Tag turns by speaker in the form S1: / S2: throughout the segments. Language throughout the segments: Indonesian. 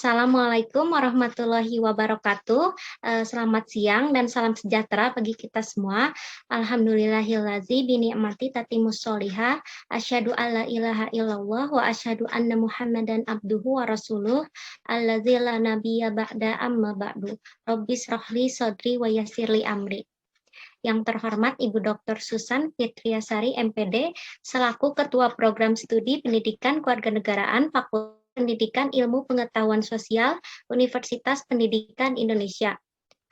S1: Assalamualaikum warahmatullahi wabarakatuh. Selamat siang dan salam sejahtera bagi kita semua. Alhamdulillahillazi bini'mati tatimus sholihah. Asyhadu alla ilaha illallah wa asyhadu anna Muhammadan abduhu wa rasuluh. Allazi la nabiyya ba'da amma ba'du. Rabbis rahli sodri wa yassirli amri. Yang terhormat Ibu Dr. Susan Fitriasari MPD selaku Ketua Program Studi Pendidikan Kewarganegaraan Fakultas Pendidikan Ilmu Pengetahuan Sosial Universitas Pendidikan Indonesia.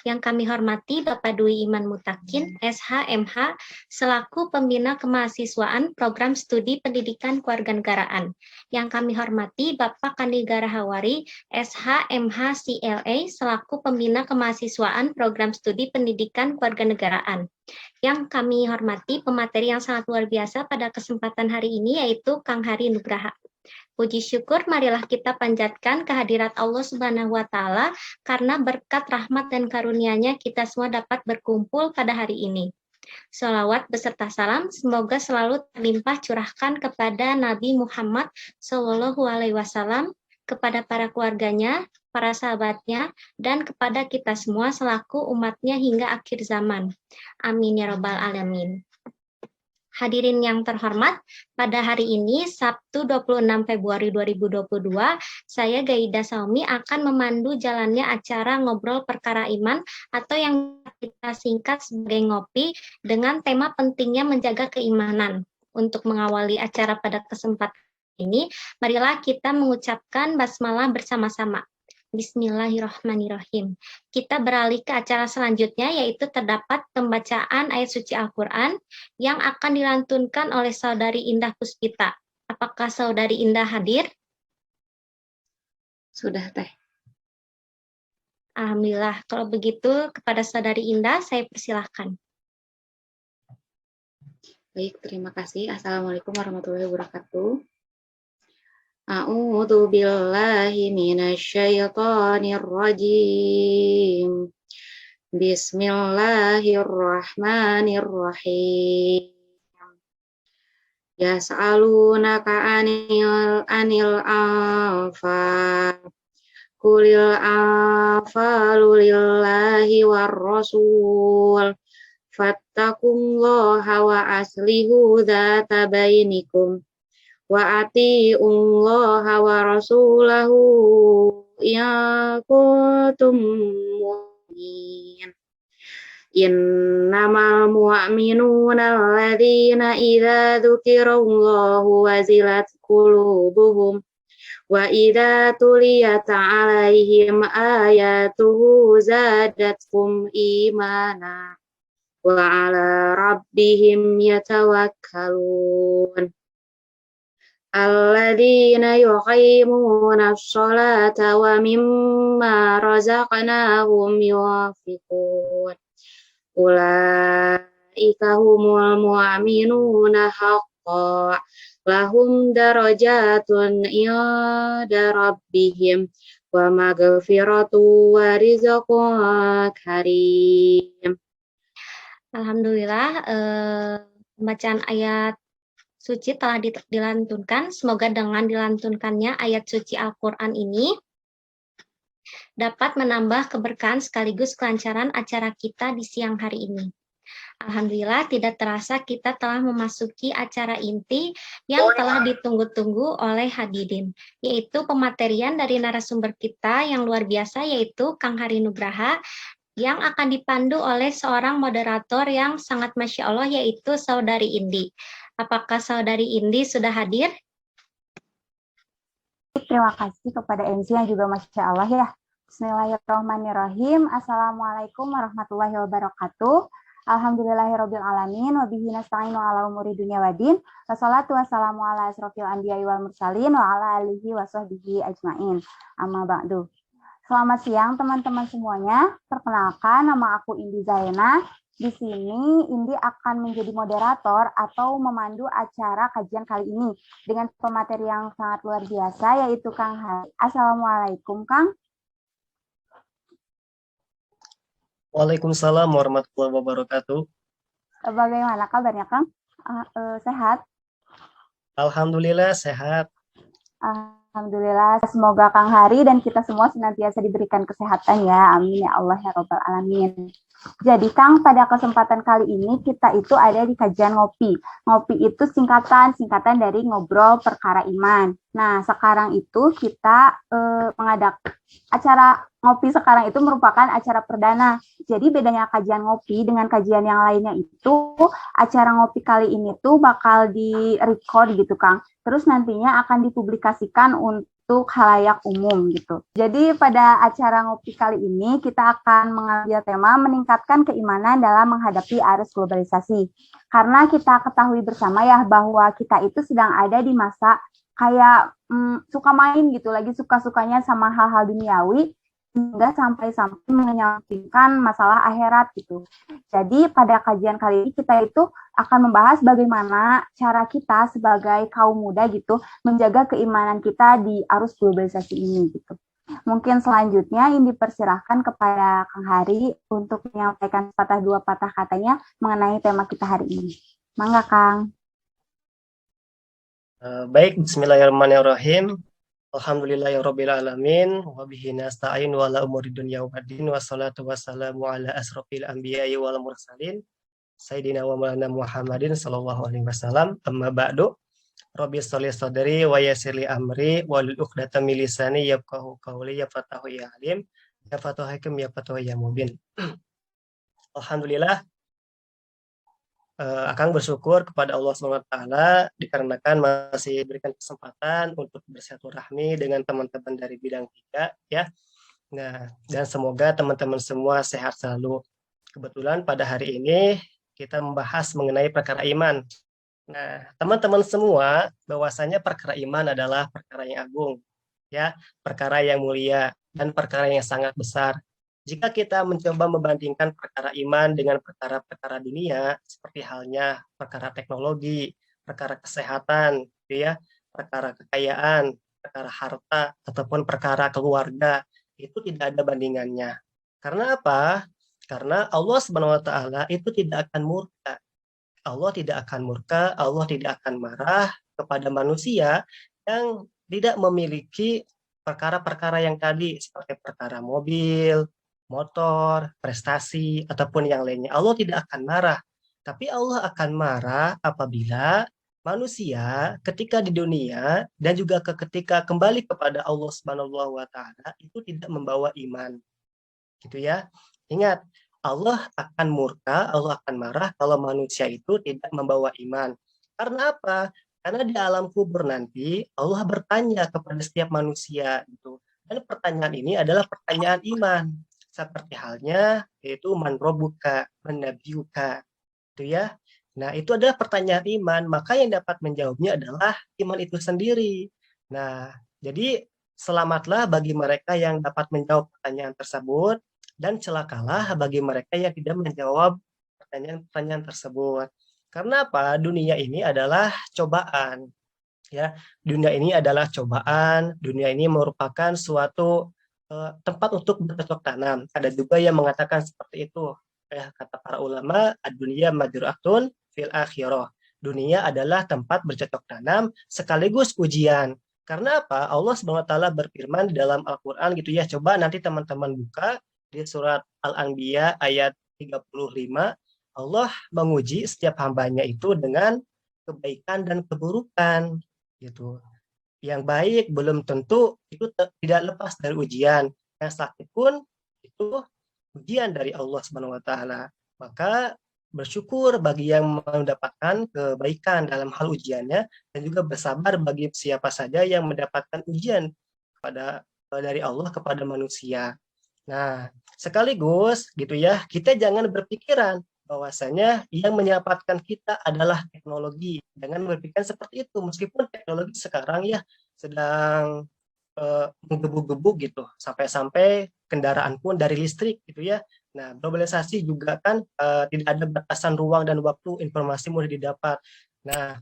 S1: Yang kami hormati Bapak Dwi Iman Mutakin, SH.MH, selaku Pembina Kemahasiswaan Program Studi Pendidikan Kewarganegaraan. Yang kami hormati Bapak Kandigara Hawari, SH.MH CLA, selaku Pembina Kemahasiswaan Program Studi Pendidikan Kewarganegaraan. Yang kami hormati pemateri yang sangat luar biasa pada kesempatan hari ini, yaitu Kang Hari Nugraha. Puji syukur marilah kita panjatkan kehadirat Allah Subhanahu wa Ta'ala karena berkat rahmat dan karunia-Nya kita semua dapat berkumpul pada hari ini. Sholawat beserta salam semoga selalu terlimpah curahkan kepada Nabi Muhammad Shallallahu Alaihi Wasallam, kepada para keluarganya, para sahabatnya, dan kepada kita semua selaku umatnya hingga akhir zaman. Amin ya Rabbal Alamin. Hadirin yang terhormat, pada hari ini Sabtu 26 Februari 2022, saya Gaida Saumi akan memandu jalannya acara Ngobrol Perkara Iman atau yang kita singkat sebagai ngopi dengan tema pentingnya menjaga keimanan. Untuk mengawali acara pada kesempatan ini, marilah kita mengucapkan basmalah bersama-sama. Bismillahirrahmanirrahim. Kita beralih ke acara selanjutnya, yaitu terdapat pembacaan ayat suci Al-Quran yang akan dilantunkan oleh Saudari Indah Puspita. Apakah Saudari Indah hadir?
S2: Sudah, Teh.
S1: Alhamdulillah. Kalau begitu, kepada Saudari Indah, saya persilahkan.
S2: Baik, terima kasih. Assalamualaikum warahmatullahi wabarakatuh. A'udzu billahi minasyaitonir rajim. Bismillahirrahmanirrahim. Yas'alunaka anil anfal. Qulil anfalu lillahi war rasul. Fattaqullaha wa aslihu dzata bainikum. Wa ati'ullaha wa rasulahu ya kuntum mu'minin. Innamal mu'minuna alladzina idza dzukirallahu wazilat qulubuhum wa idza tuliyat 'alaihim ayatuhu zadatkum imana wa 'ala rabbihim yatawakkalun. Alladzina yuqimuna sholata wa mimma razaqnahum yunfiqun. Ulaika humul mu'minuna haqqan lahum darajatun inda rabbihim wa maghfiratu wa rizqun karim.
S1: Alhamdulillah, pembacaan ayat suci telah dilantunkan. Semoga dengan dilantunkannya ayat suci Al-Quran ini dapat menambah keberkahan sekaligus kelancaran acara kita di siang hari ini. Alhamdulillah, tidak terasa kita telah memasuki acara inti yang telah ditunggu-tunggu oleh hadirin, yaitu pematerian dari narasumber kita yang luar biasa, yaitu Kang Hari Nugraha, yang akan dipandu oleh seorang moderator yang sangat Masya Allah, yaitu Saudari Indi. Apakah Saudari Indi sudah hadir?
S3: Terima kasih kepada MC yang juga Masya Allah ya. Bismillahirrahmanirrahim. Assalamualaikum warahmatullahi wabarakatuh. Alhamdulillahirabbil alamin wa bihi nasta'inu ala umuri dunya waddin. Wassalatu wassalamu ala asrofil anbiya'i wal mursalin wa ala alihi wa sahbihi ajmain. Amma ba'du. Selamat siang teman-teman semuanya. Perkenalkan, nama aku Indi Zaina. Di sini Indi akan menjadi moderator atau memandu acara kajian kali ini dengan pemateri yang sangat luar biasa, yaitu Kang Hari. Assalamualaikum, Kang.
S4: Waalaikumsalam warahmatullahi wabarakatuh.
S3: Bagaimana kabarnya, Kang? Sehat?
S4: Alhamdulillah sehat.
S3: Alhamdulillah, semoga Kang Hari dan kita semua senantiasa diberikan kesehatan ya. Amin ya Allah ya Rabbal Alamin. Jadi Kang, pada kesempatan kali ini kita itu ada di kajian ngopi. Ngopi itu singkatan dari ngobrol perkara iman. Nah, sekarang itu kita mengadakan acara ngopi sekarang itu merupakan acara perdana. Jadi bedanya kajian ngopi dengan kajian yang lainnya itu, acara ngopi kali ini tuh bakal di-record gitu Kang. Terus nantinya akan dipublikasikan untuk khalayak umum gitu. Jadi pada acara ngopi kali ini kita akan mengambil tema meningkatkan keimanan dalam menghadapi arus globalisasi. Karena kita ketahui bersama ya bahwa kita itu sedang ada di masa kayak suka main gitu, lagi suka-sukanya sama hal-hal duniawi, hingga sampai-sampai menyampingkan masalah akhirat gitu. Jadi pada kajian kali ini kita itu akan membahas bagaimana cara kita sebagai kaum muda gitu menjaga keimanan kita di arus globalisasi ini gitu. Mungkin selanjutnya ini dipersilahkan kepada Kang Hari untuk menyampaikan patah dua patah katanya mengenai tema kita hari ini. Mangga Kang.
S4: Baik, bismillahirrahmanirrahim. Alhamdulillahirrabbilalamin. Wabihi nasta'in wa ala umuri dunya waddin. Wassalatu wassalamu ala asrofil anbiya'i wal mursalin. Sayyidina wa maulana Muhammadin sallallahu alaihi wasallam. Amma ba'du. Rabbi sholli sadri wa yassirli amri wahlul 'uqdatam min lisani yafqahu qawli ya fatahu ya alim. Ya fatahu hakim ya fatahu ya mubin. Alhamdulillah. Akang bersyukur kepada Allah SWT dikarenakan masih berikan kesempatan untuk bersilaturahmi dengan teman-teman dari bidang 3 ya. Nah, dan semoga teman-teman semua sehat selalu. Kebetulan pada hari ini kita membahas mengenai perkara iman. Nah, teman-teman semua bahwasanya perkara iman adalah perkara yang agung ya, perkara yang mulia dan perkara yang sangat besar. Jika kita mencoba membandingkan perkara iman dengan perkara-perkara dunia, seperti halnya perkara teknologi, perkara kesehatan, gitu ya, perkara kekayaan, perkara harta, ataupun perkara keluarga, itu tidak ada bandingannya. Karena apa? Karena Allah Subhanahu wa Ta'ala itu tidak akan murka. Allah tidak akan murka, Allah tidak akan marah kepada manusia yang tidak memiliki perkara-perkara yang tadi, seperti perkara mobil, motor, prestasi, ataupun yang lainnya. Allah tidak akan marah. Tapi Allah akan marah apabila manusia ketika di dunia dan juga ketika kembali kepada Allah Subhanahu wa Ta'ala itu tidak membawa iman. Gitu ya. Ingat, Allah akan murka, Allah akan marah kalau manusia itu tidak membawa iman. Karena apa? Karena di alam kubur nanti Allah bertanya kepada setiap manusia gitu. Dan pertanyaan ini adalah pertanyaan iman. Seperti halnya yaitu man rabbuka, man nabiyuka, itu ya. Nah, itu adalah pertanyaan iman, maka yang dapat menjawabnya adalah iman itu sendiri. Nah, jadi selamatlah bagi mereka yang dapat menjawab pertanyaan tersebut dan celakalah bagi mereka yang tidak menjawab pertanyaan-pertanyaan tersebut. Karena apa? Dunia ini adalah cobaan. Ya, dunia ini adalah cobaan, dunia ini merupakan suatu tempat untuk bercocok tanam. Ada juga yang mengatakan seperti itu. Ya, kata para ulama, ad-dunya madru'atun fil akhirah. Dunia adalah tempat bercocok tanam sekaligus ujian. Karena apa? Allah SWT berfirman di dalam Al-Qur'an gitu ya. Coba nanti teman-teman buka di surat Al-Anbiya ayat 35. Allah menguji setiap hambanya itu dengan kebaikan dan keburukan gitu. Yang baik belum tentu itu tidak lepas dari ujian. Yang sakit pun itu ujian dari Allah Subhanahu wa Ta'ala. Maka bersyukur bagi yang mendapatkan kebaikan dalam hal ujiannya dan juga bersabar bagi siapa saja yang mendapatkan ujian dari Allah kepada manusia. Nah, sekaligus gitu ya, kita jangan berpikiran bahwasanya yang menyelamatkan kita adalah teknologi. Jangan berpikir seperti itu, meskipun teknologi sekarang ya sedang menggebu-gebu gitu, sampai-sampai kendaraan pun dari listrik gitu ya. Nah, globalisasi juga kan tidak ada batasan ruang dan waktu, informasi mudah didapat. Nah,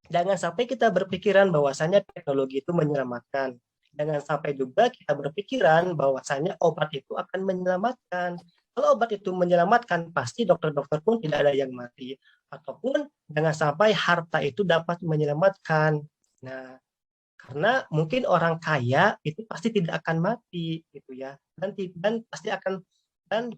S4: jangan sampai kita berpikiran bahwasanya teknologi itu menyelamatkan. Jangan sampai juga kita berpikiran bahwasanya obat itu akan menyelamatkan. Kalau obat itu menyelamatkan, pasti dokter-dokter pun tidak ada yang mati. Ataupun jangan sampai harta itu dapat menyelamatkan. Nah, Karena mungkin orang kaya itu pasti tidak akan mati gitu ya. Dan pasti akan dan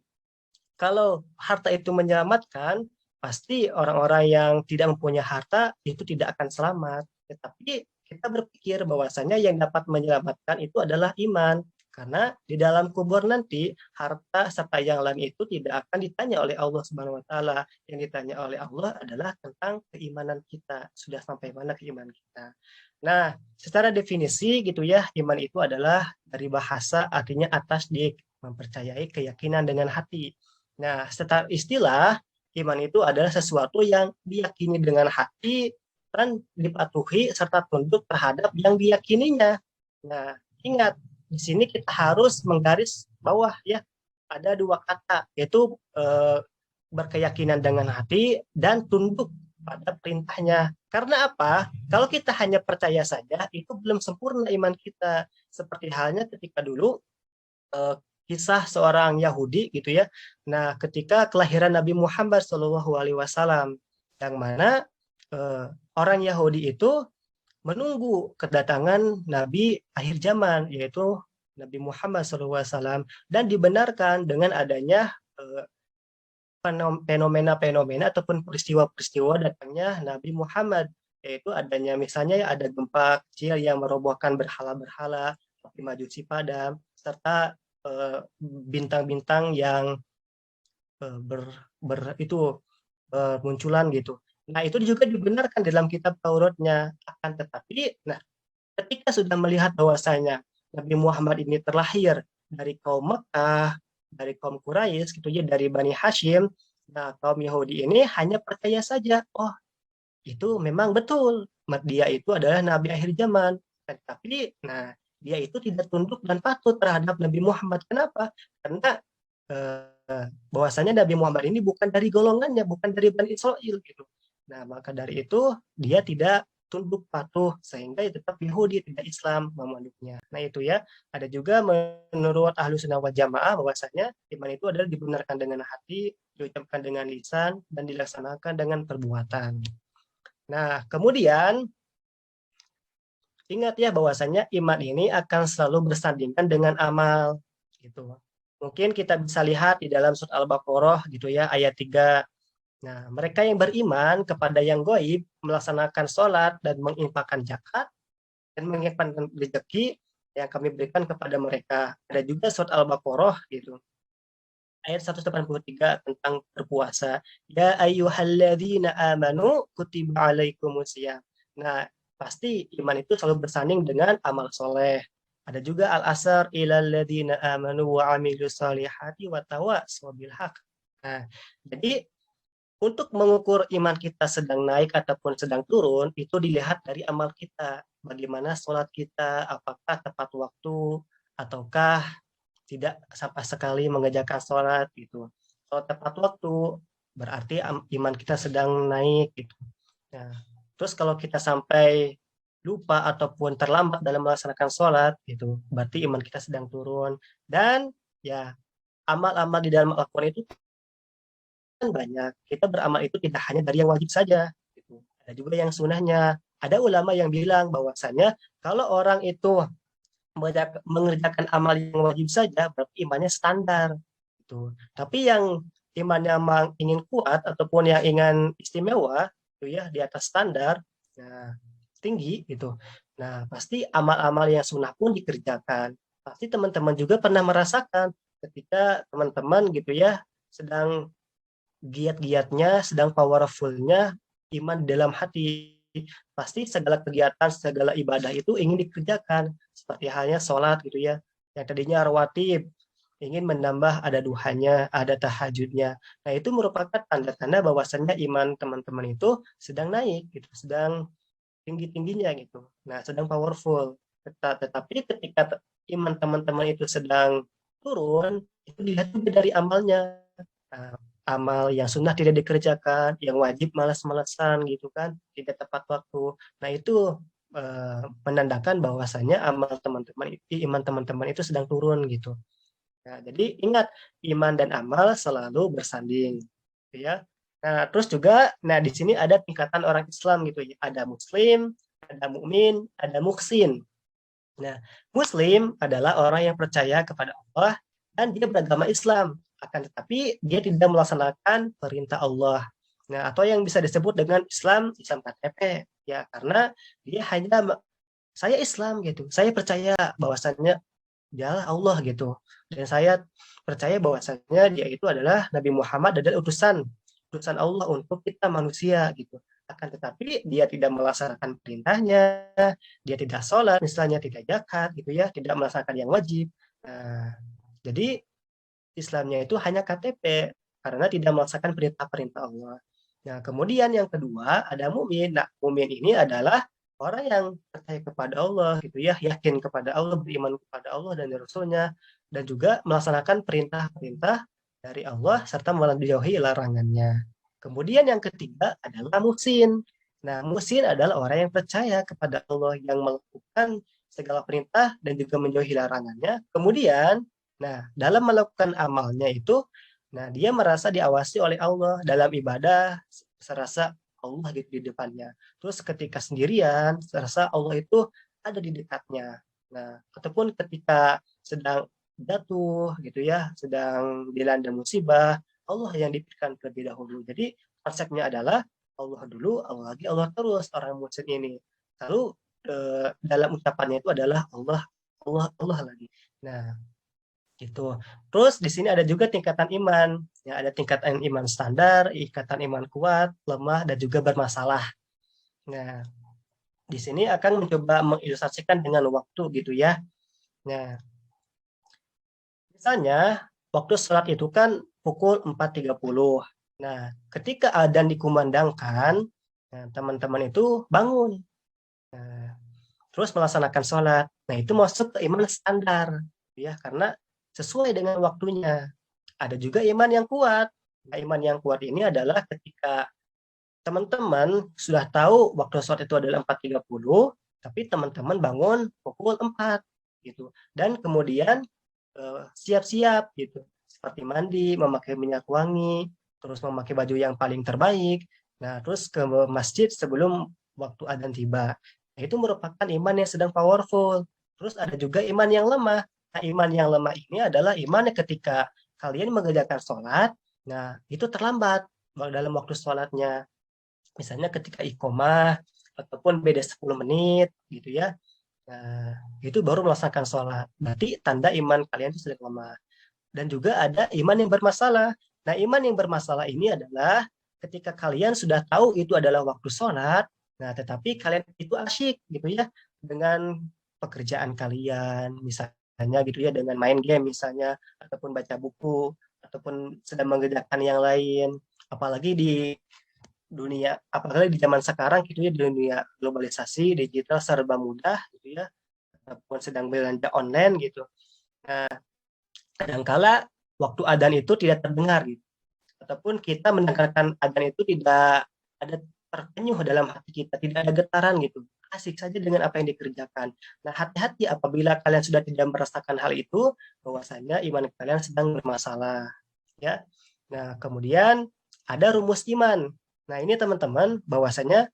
S4: kalau harta itu menyelamatkan, pasti orang-orang yang tidak mempunyai harta itu tidak akan selamat. Tetapi kita berpikir bahwasanya yang dapat menyelamatkan itu adalah iman. Karena di dalam kubur nanti, harta serta yang lain itu tidak akan ditanya oleh Allah Subhanahu wa taala. Yang ditanya oleh Allah adalah tentang keimanan kita. Sudah sampai mana keimanan kita. Nah, secara definisi gitu ya, iman itu adalah dari bahasa artinya atasdik, mempercayai keyakinan dengan hati. Nah, secara istilah, iman itu adalah sesuatu yang diyakini dengan hati dan dipatuhi serta tunduk terhadap yang diyakininya. Nah, ingat, di sini kita harus menggaris bawah ya, ada dua kata, yaitu berkeyakinan dengan hati dan tunduk pada perintahnya. Karena apa? Kalau kita hanya percaya saja, itu belum sempurna iman kita. Seperti halnya ketika dulu kisah seorang Yahudi gitu ya. Nah, ketika kelahiran Nabi Muhammad SAW, yang mana orang Yahudi itu menunggu kedatangan Nabi akhir zaman, yaitu Nabi Muhammad SAW, dan dibenarkan dengan adanya fenomena-fenomena ataupun peristiwa-peristiwa datangnya Nabi Muhammad, yaitu adanya misalnya ada gempa kecil yang merobohkan berhala-berhala, api majusi padam, serta bintang-bintang yang munculan gitu. Nah, itu juga dibenarkan dalam kitab Tauratnya. Akan tetapi, nah, ketika sudah melihat bahwasanya Nabi Muhammad ini terlahir dari kaum Mekah, dari kaum Quraisy gitu ya, dari Bani Hashim, nah kaum Yahudi ini hanya percaya saja, oh itu memang betul, dia itu adalah Nabi akhir zaman. Tapi, nah dia itu tidak tunduk dan patuh terhadap Nabi Muhammad. Kenapa? Karena bahwasanya Nabi Muhammad ini bukan dari golongannya, bukan dari Bani Israel gitu. Nah, maka dari itu dia tidak tunduk patuh sehingga tetap Yahudi, tidak Islam memeluknya. Nah, itu ya. Ada juga menurut Ahlus Sunnah wal Jamaah bahwasanya iman itu adalah dibenarkan dengan hati, diucapkan dengan lisan, dan dilaksanakan dengan perbuatan. Nah, kemudian ingat ya bahwasanya iman ini akan selalu bersandingkan dengan amal gitu. Mungkin kita bisa lihat di dalam surat Al-Baqarah gitu ya, ayat 3. Nah, mereka yang beriman kepada yang gaib, melaksanakan sholat dan menginfakkan zakat dan menghimpan rezeki yang kami berikan kepada mereka. Ada juga surat Al-Baqarah gitu. Ayat 183 tentang berpuasa. Ya ayyuhalladzina amanu kutiba alaikumusiyam. Nah, pasti iman itu selalu bersanding dengan amal soleh. Ada juga al-asr ilal ladzina amanu wa amilus solihati wa tawassaw bil haq. Nah, jadi untuk mengukur iman kita sedang naik ataupun sedang turun, itu dilihat dari amal kita. Bagaimana sholat kita, apakah tepat waktu, ataukah tidak sama sekali mengerjakan sholat gitu. Kalau tepat waktu, berarti iman kita sedang naik gitu. Nah, terus kalau kita sampai lupa ataupun terlambat dalam melaksanakan sholat gitu, berarti iman kita sedang turun. Dan ya amal-amal di dalam Al-Quran itu kan banyak. Kita beramal itu tidak hanya dari yang wajib saja. Gitu. Ada juga yang sunnahnya. Ada ulama yang bilang bahwasanya kalau orang itu mengerjakan amal yang wajib saja, berarti imannya standar. Gitu. Tapi yang imannya ingin kuat ataupun yang ingin istimewa, itu ya di atas standar, nah, tinggi gitu. Nah, pasti amal-amal yang sunnah pun dikerjakan. Pasti teman-teman juga pernah merasakan ketika teman-teman gitu ya sedang giat-giatnya, sedang powerfulnya iman dalam hati. Pasti segala kegiatan, segala ibadah itu ingin dikerjakan. Seperti halnya sholat gitu ya. Yang tadinya rawatib, ingin menambah ada duhanya, ada tahajudnya. Nah, itu merupakan tanda-tanda bahwasannya iman teman-teman itu sedang naik, gitu, sedang tinggi-tingginya gitu. Nah, sedang powerful. Tetapi ketika iman teman-teman itu sedang turun, itu dilihat juga dari amalnya. Nah, amal yang sunnah tidak dikerjakan, yang wajib malas-malasan gitu kan, tidak tepat waktu. Nah, itu menandakan bahwasanya iman teman-teman itu sedang turun gitu. Nah, jadi ingat iman dan amal selalu bersanding, gitu ya. Nah, terus juga, nah di sini ada tingkatan orang Islam gitu ya. Ada Muslim, ada mukmin, ada muhsin. Nah, muslim adalah orang yang percaya kepada Allah dan dia beragama Islam, akan tetapi dia tidak melaksanakan perintah Allah. Nah, atau yang bisa disebut dengan Islam KTP, ya, karena dia hanya saya Islam gitu. Saya percaya bahwasannya dialah Allah gitu. Dan saya percaya bahwasannya dia itu adalah Nabi Muhammad adalah utusan Allah untuk kita manusia gitu. Akan tetapi dia tidak melaksanakan perintahnya, dia tidak sholat, misalnya tidak zakat gitu ya, tidak melaksanakan yang wajib. Nah, jadi Islamnya itu hanya KTP karena tidak melaksanakan perintah-perintah Allah. Nah, kemudian yang kedua ada mukmin. Nah, mukmin ini adalah orang yang percaya kepada Allah gitu ya, yakin kepada Allah, beriman kepada Allah dan Rasulnya, dan juga melaksanakan perintah-perintah dari Allah serta menjauhi larangannya. Kemudian yang ketiga adalah muhsin. Nah, muhsin adalah orang yang percaya kepada Allah, yang melakukan segala perintah dan juga menjauhi larangannya. Kemudian, nah, dalam melakukan amalnya itu, nah, dia merasa diawasi oleh Allah dalam ibadah, serasa Allah gitu di depannya. Terus ketika sendirian, serasa Allah itu ada di dekatnya. Nah, ataupun ketika sedang jatuh gitu ya, sedang dilanda musibah, Allah yang dipikirkan terlebih dahulu. Jadi konsepnya adalah Allah dulu, Allah lagi, Allah terus orang muslim ini. Lalu dalam ucapannya itu adalah Allah, Allah, Allah lagi. Nah, gitu. Terus di sini ada juga tingkatan iman. Ya, ada tingkatan iman standar, ikatan iman kuat, lemah, dan juga bermasalah. Nah, di sini akan mencoba mengilustrasikan dengan waktu gitu ya. Nah, misalnya waktu sholat itu kan pukul 4.30. Nah, ketika adzan dikumandangkan, nah, teman-teman itu bangun. Nah, terus melaksanakan sholat. Nah, itu masuk ke iman standar. Ya, karena sesuai dengan waktunya. Ada juga iman yang kuat. Nah, iman yang kuat ini adalah ketika teman-teman sudah tahu waktu sholat itu adalah 4.30, tapi teman-teman bangun pukul 4 gitu. Dan kemudian siap-siap gitu. Seperti mandi, memakai minyak wangi, terus memakai baju yang paling terbaik. Nah, terus ke masjid sebelum waktu adzan tiba. Nah, itu merupakan iman yang sedang powerful. Terus ada juga iman yang lemah. Nah, iman yang lemah ini adalah iman yang ketika kalian mengerjakan sholat, nah itu terlambat dalam waktu sholatnya. Misalnya ketika iqomah, ataupun beda 10 menit gitu ya. Nah, itu baru melaksanakan sholat. Berarti tanda iman kalian itu sedang lemah. Dan juga ada iman yang bermasalah. Nah, iman yang bermasalah ini adalah ketika kalian sudah tahu itu adalah waktu sholat, nah tetapi kalian itu asyik gitu ya dengan pekerjaan kalian, misalnya gitu ya, dengan main game misalnya, ataupun baca buku, ataupun sedang mengerjakan yang lain. Apalagi di dunia, apalagi di zaman sekarang gitu ya, di dunia globalisasi, digital serba mudah gitu ya, ataupun sedang belanja online gitu. Nah, kadangkala waktu adzan itu tidak terdengar gitu. Ataupun kita mendengarkan adzan itu tidak ada terkenyuh dalam hati kita, tidak ada getaran gitu. Asik saja dengan apa yang dikerjakan. Nah, hati-hati apabila kalian sudah tidak merasakan hal itu, bahwasanya iman kalian sedang bermasalah. Ya. Nah, kemudian ada rumus iman. Nah, ini teman-teman, bahwasanya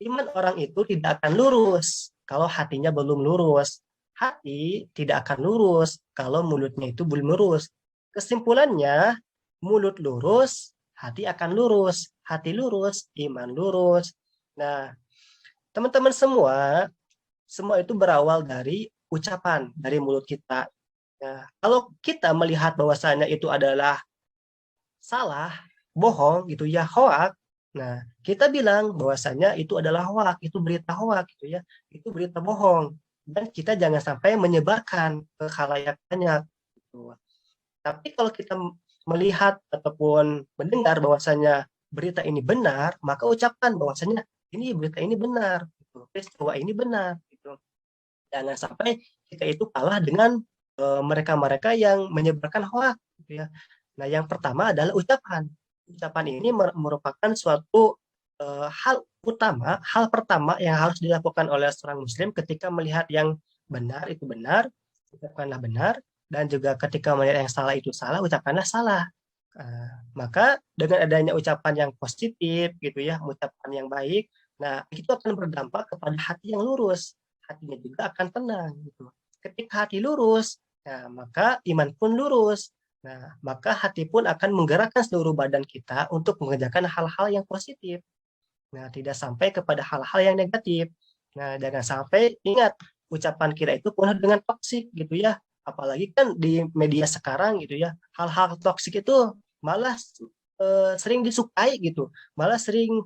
S4: iman orang itu tidak akan lurus kalau hatinya belum lurus. Hati tidak akan lurus kalau mulutnya itu belum lurus. Kesimpulannya, mulut lurus, hati akan lurus. Hati lurus, iman lurus. Nah, teman-teman semua itu berawal dari ucapan, dari mulut kita. Nah, kalau kita melihat bahwasanya itu adalah salah, bohong gitu ya, hoak, nah kita bilang bahwasanya itu adalah hoak, itu berita hoak gitu ya, itu berita bohong, dan kita jangan sampai menyebarkan ke khalayak banyak gitu. Tapi kalau kita melihat ataupun mendengar bahwasanya berita ini benar, maka ucapkan bahwasanya ini berita ini benar, gitu. Peristiwa ini benar gitu. Jangan sampai kita itu kalah dengan mereka-mereka yang menyebarkan hoak gitu ya. Nah, yang pertama adalah ucapan. Ucapan ini merupakan suatu hal pertama yang harus dilakukan oleh seorang muslim ketika melihat yang benar itu benar, ucapkanlah benar, dan juga ketika melihat yang salah itu salah, ucapkanlah salah. Maka dengan adanya ucapan yang positif gitu ya, ucapan yang baik, Nah, itu akan berdampak kepada hati yang lurus. Hatinya juga akan tenang gitu. Ketika hati lurus, nah maka iman pun lurus. Nah, maka hati pun akan menggerakkan seluruh badan kita untuk mengerjakan hal-hal yang positif. Nah, tidak sampai kepada hal-hal yang negatif. Nah, jangan sampai ingat ucapan kita itu penuh dengan toksik gitu ya. Apalagi kan di media sekarang gitu ya, hal-hal toksik itu malah sering disukai gitu. Malah sering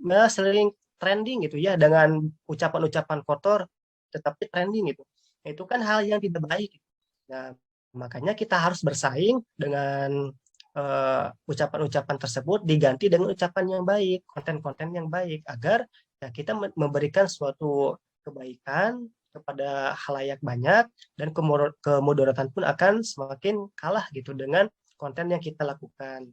S4: malah sering trending gitu ya dengan ucapan-ucapan kotor tetapi trending gitu. Itu kan hal yang tidak baik. Nah, makanya kita harus bersaing dengan ucapan-ucapan tersebut diganti dengan ucapan yang baik, konten-konten yang baik agar ya kita memberikan suatu kebaikan kepada khalayak banyak dan kemudaratan pun akan semakin kalah gitu dengan konten yang kita lakukan.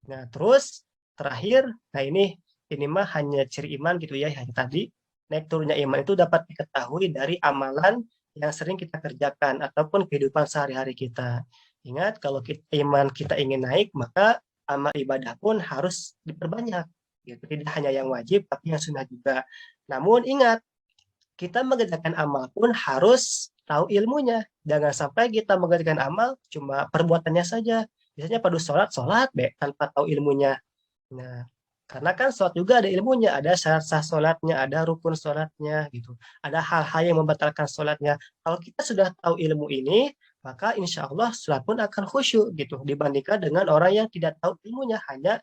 S4: Nah, terus terakhir, nah ini mah hanya ciri iman gitu ya, yang tadi naik turunnya iman itu dapat diketahui dari amalan yang sering kita kerjakan ataupun kehidupan sehari-hari kita. Ingat, kalau iman kita ingin naik, maka amal ibadah pun harus diperbanyak. Gitu. Tidak hanya yang wajib, tapi yang sunnah juga. Namun ingat, kita mengerjakan amal pun harus tahu ilmunya. Jangan sampai kita mengerjakan amal cuma perbuatannya saja. Biasanya pada sholat tanpa tahu ilmunya. Nah, karena kan sholat juga ada ilmunya, ada syarat sah sholatnya, ada rukun sholatnya, gitu. Ada hal-hal yang membatalkan sholatnya. Kalau kita sudah tahu ilmu ini, maka insya Allah sholat pun akan khusyuk, gitu. Dibandingkan dengan orang yang tidak tahu ilmunya, hanya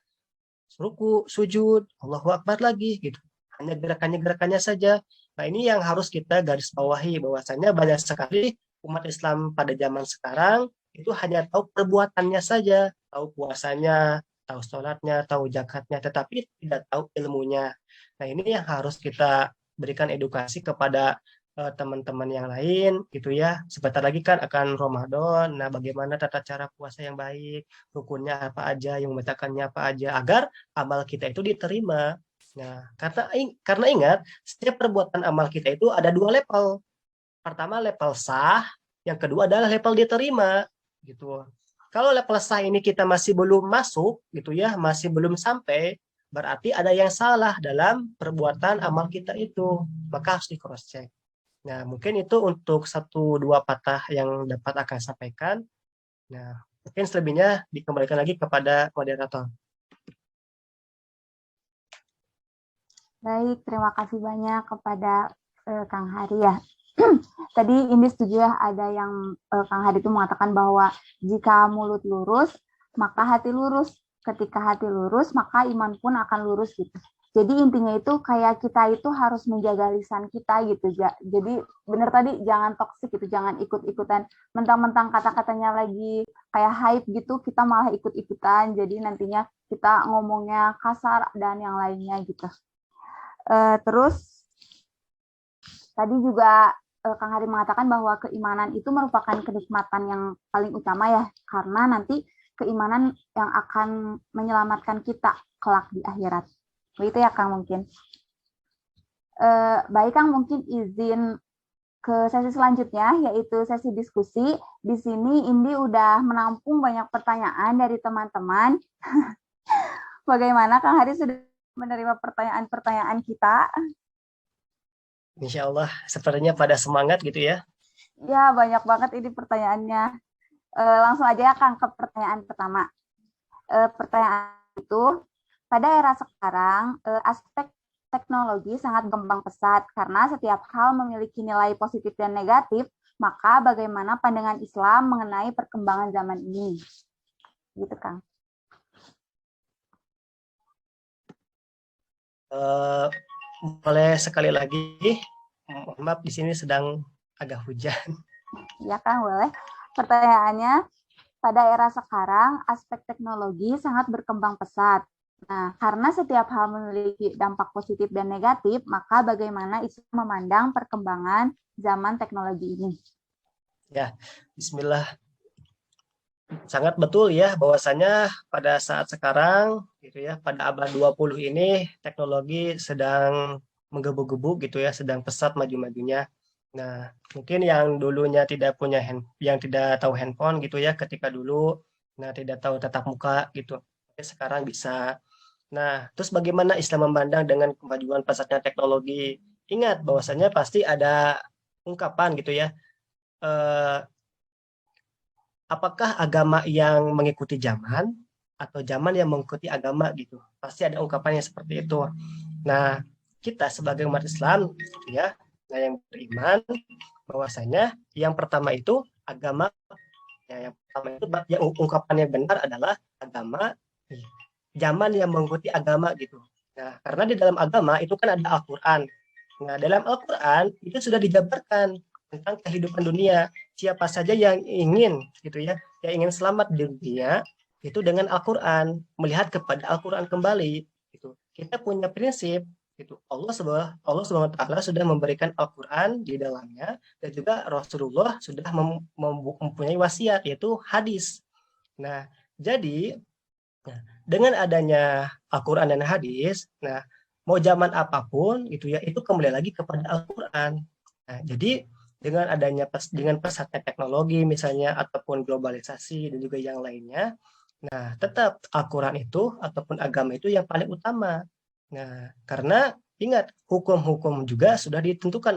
S4: ruku, sujud, Allahu Akbar lagi, gitu. Hanya gerakannya-gerakannya saja. Nah, ini yang harus kita garis bawahi, bahwasanya banyak sekali umat Islam pada zaman sekarang, itu hanya tahu perbuatannya saja, tahu puasanya, tahu sholatnya, tahu zakatnya, tetapi tidak tahu ilmunya. Nah, ini yang harus kita berikan edukasi kepada teman-teman yang lain, gitu ya. Sebentar lagi kan akan Ramadan. Nah, bagaimana tata cara puasa yang baik, rukunnya apa aja, yang membatalkannya apa aja, agar amal kita itu diterima. Nah, karena ingat, setiap perbuatan amal kita itu ada dua level. Pertama level sah, yang kedua adalah level diterima, gitu. Kalau level sah ini kita masih belum masuk, gitu ya, masih belum sampai, berarti ada yang salah dalam perbuatan amal kita itu, maka harus di cross check. Nah, mungkin itu untuk 1-2 patah yang dapat akan sampaikan. Nah, mungkin selebihnya dikembalikan lagi kepada moderator.
S3: Baik, terima kasih banyak kepada Kang Hari ya. Tadi Indi setuju ya, ada yang Kang Hari itu mengatakan bahwa jika mulut lurus, maka hati lurus. Ketika hati lurus, maka iman pun akan lurus gitu. Jadi intinya itu kayak kita itu harus menjaga lisan kita gitu ya. Jadi benar tadi jangan toksik gitu, jangan ikut-ikutan mentang-mentang kata-katanya lagi kayak hype gitu, kita malah ikut-ikutan. Jadi nantinya kita ngomongnya kasar dan yang lainnya gitu. Terus tadi juga Kang Hari mengatakan bahwa keimanan itu merupakan kenikmatan yang paling utama ya, karena nanti keimanan yang akan menyelamatkan kita kelak di akhirat. Begitu ya Kang mungkin. Baik Kang, mungkin izin ke sesi selanjutnya, yaitu sesi diskusi. Di sini Indi udah menampung banyak pertanyaan dari teman-teman. Bagaimana Kang Hari sudah menerima pertanyaan-pertanyaan kita?
S4: Insya Allah, sepertinya pada semangat gitu ya.
S3: Ya, banyak banget ini pertanyaannya. Langsung aja ya Kang ke pertanyaan pertama. Pertanyaan itu, pada era sekarang, aspek teknologi sangat berkembang pesat karena setiap hal memiliki nilai positif dan negatif, maka bagaimana pandangan Islam mengenai perkembangan zaman ini? Gitu Kang.
S4: Boleh sekali lagi, maaf di sini sedang agak hujan.
S3: Ya Kang, boleh. Pertanyaannya, pada era sekarang aspek teknologi sangat berkembang pesat. Nah, karena setiap hal memiliki dampak positif dan negatif, maka bagaimana Islam memandang perkembangan zaman teknologi ini?
S4: Ya, bismillah. Sangat betul ya bahwasanya pada saat sekarang gitu ya, pada abad 20 ini teknologi sedang menggebu-gebu gitu ya, sedang pesat maju-majunya. Nah, mungkin yang dulunya tidak punya yang tidak tahu handphone gitu ya ketika dulu, nah tidak tahu tatap muka gitu. Tapi sekarang bisa Nah, terus bagaimana Islam memandang dengan kemajuan pesatnya teknologi? Ingat bahwasanya pasti ada ungkapan gitu ya. Eh, apakah agama yang mengikuti zaman atau zaman yang mengikuti agama gitu? Pasti ada ungkapannya seperti itu. Nah, kita sebagai umat Islam gitu ya, nah yang beriman bahwasanya yang pertama itu agama, ya, yang pertama itu yang ungkapannya benar adalah agama zaman yang mengikuti agama gitu. Nah, karena di dalam agama itu kan ada Al-Qur'an. Nah, dalam Al-Qur'an itu sudah dijabarkan tentang kehidupan dunia. Siapa saja yang ingin gitu ya, yang ingin selamat di dunia itu dengan Al-Qur'an, melihat kepada Al-Qur'an kembali gitu. Kita punya prinsip gitu. Allah Subhanahu wa taala sudah memberikan Al-Qur'an di dalamnya dan juga Rasulullah sudah mempunyai wasiat yaitu hadis. Nah, jadi dengan adanya Al-Qur'an dan hadis, nah mau zaman apapun gitu ya, itu kembali lagi kepada Al-Qur'an. Nah, jadi dengan pesatnya teknologi misalnya ataupun globalisasi dan juga yang lainnya, nah tetap Al-Qur'an itu ataupun agama itu yang paling utama. Nah, karena ingat hukum-hukum juga sudah ditentukan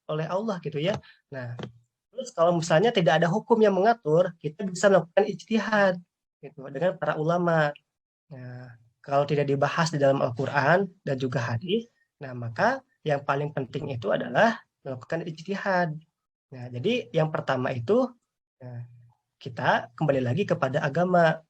S4: oleh Allah gitu ya. Nah, terus kalau misalnya tidak ada hukum yang mengatur, kita bisa melakukan ijtihad gitu dengan para ulama. Nah, kalau tidak dibahas di dalam Al-Qur'an dan juga hadis, nah maka yang paling penting itu adalah melakukan ijtihad. Nah, jadi yang pertama itu nah, kita kembali lagi kepada agama.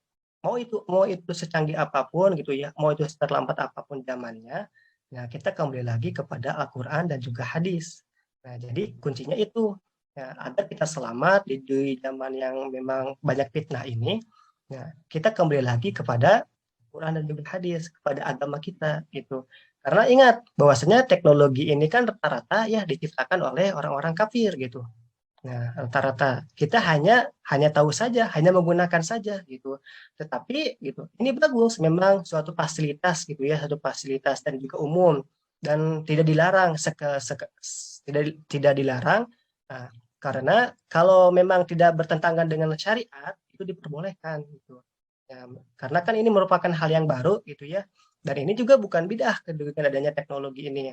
S4: Mau itu secanggih apapun gitu ya, mau itu terlambat apapun zamannya, nah kita kembali lagi kepada Al-Qur'an dan juga hadis. Nah, jadi kuncinya itu ya, agar kita selamat di zaman yang memang banyak fitnah ini, nah kita kembali lagi kepada Quran dan juga hadis kepada agama kita gitu. Karena ingat bahwasanya teknologi ini kan rata-rata ya diciptakan oleh orang-orang kafir gitu. Nah, rata-rata kita hanya tahu saja, hanya menggunakan saja gitu. Tetapi gitu, ini bagus memang suatu fasilitas gitu ya, satu fasilitas dan juga umum dan tidak dilarang tidak dilarang. Nah, karena kalau memang tidak bertentangan dengan syariat itu diperbolehkan gitu. Ya, karena kan ini merupakan hal yang baru gitu ya. Dan ini juga bukan bidah dengan adanya teknologi ini.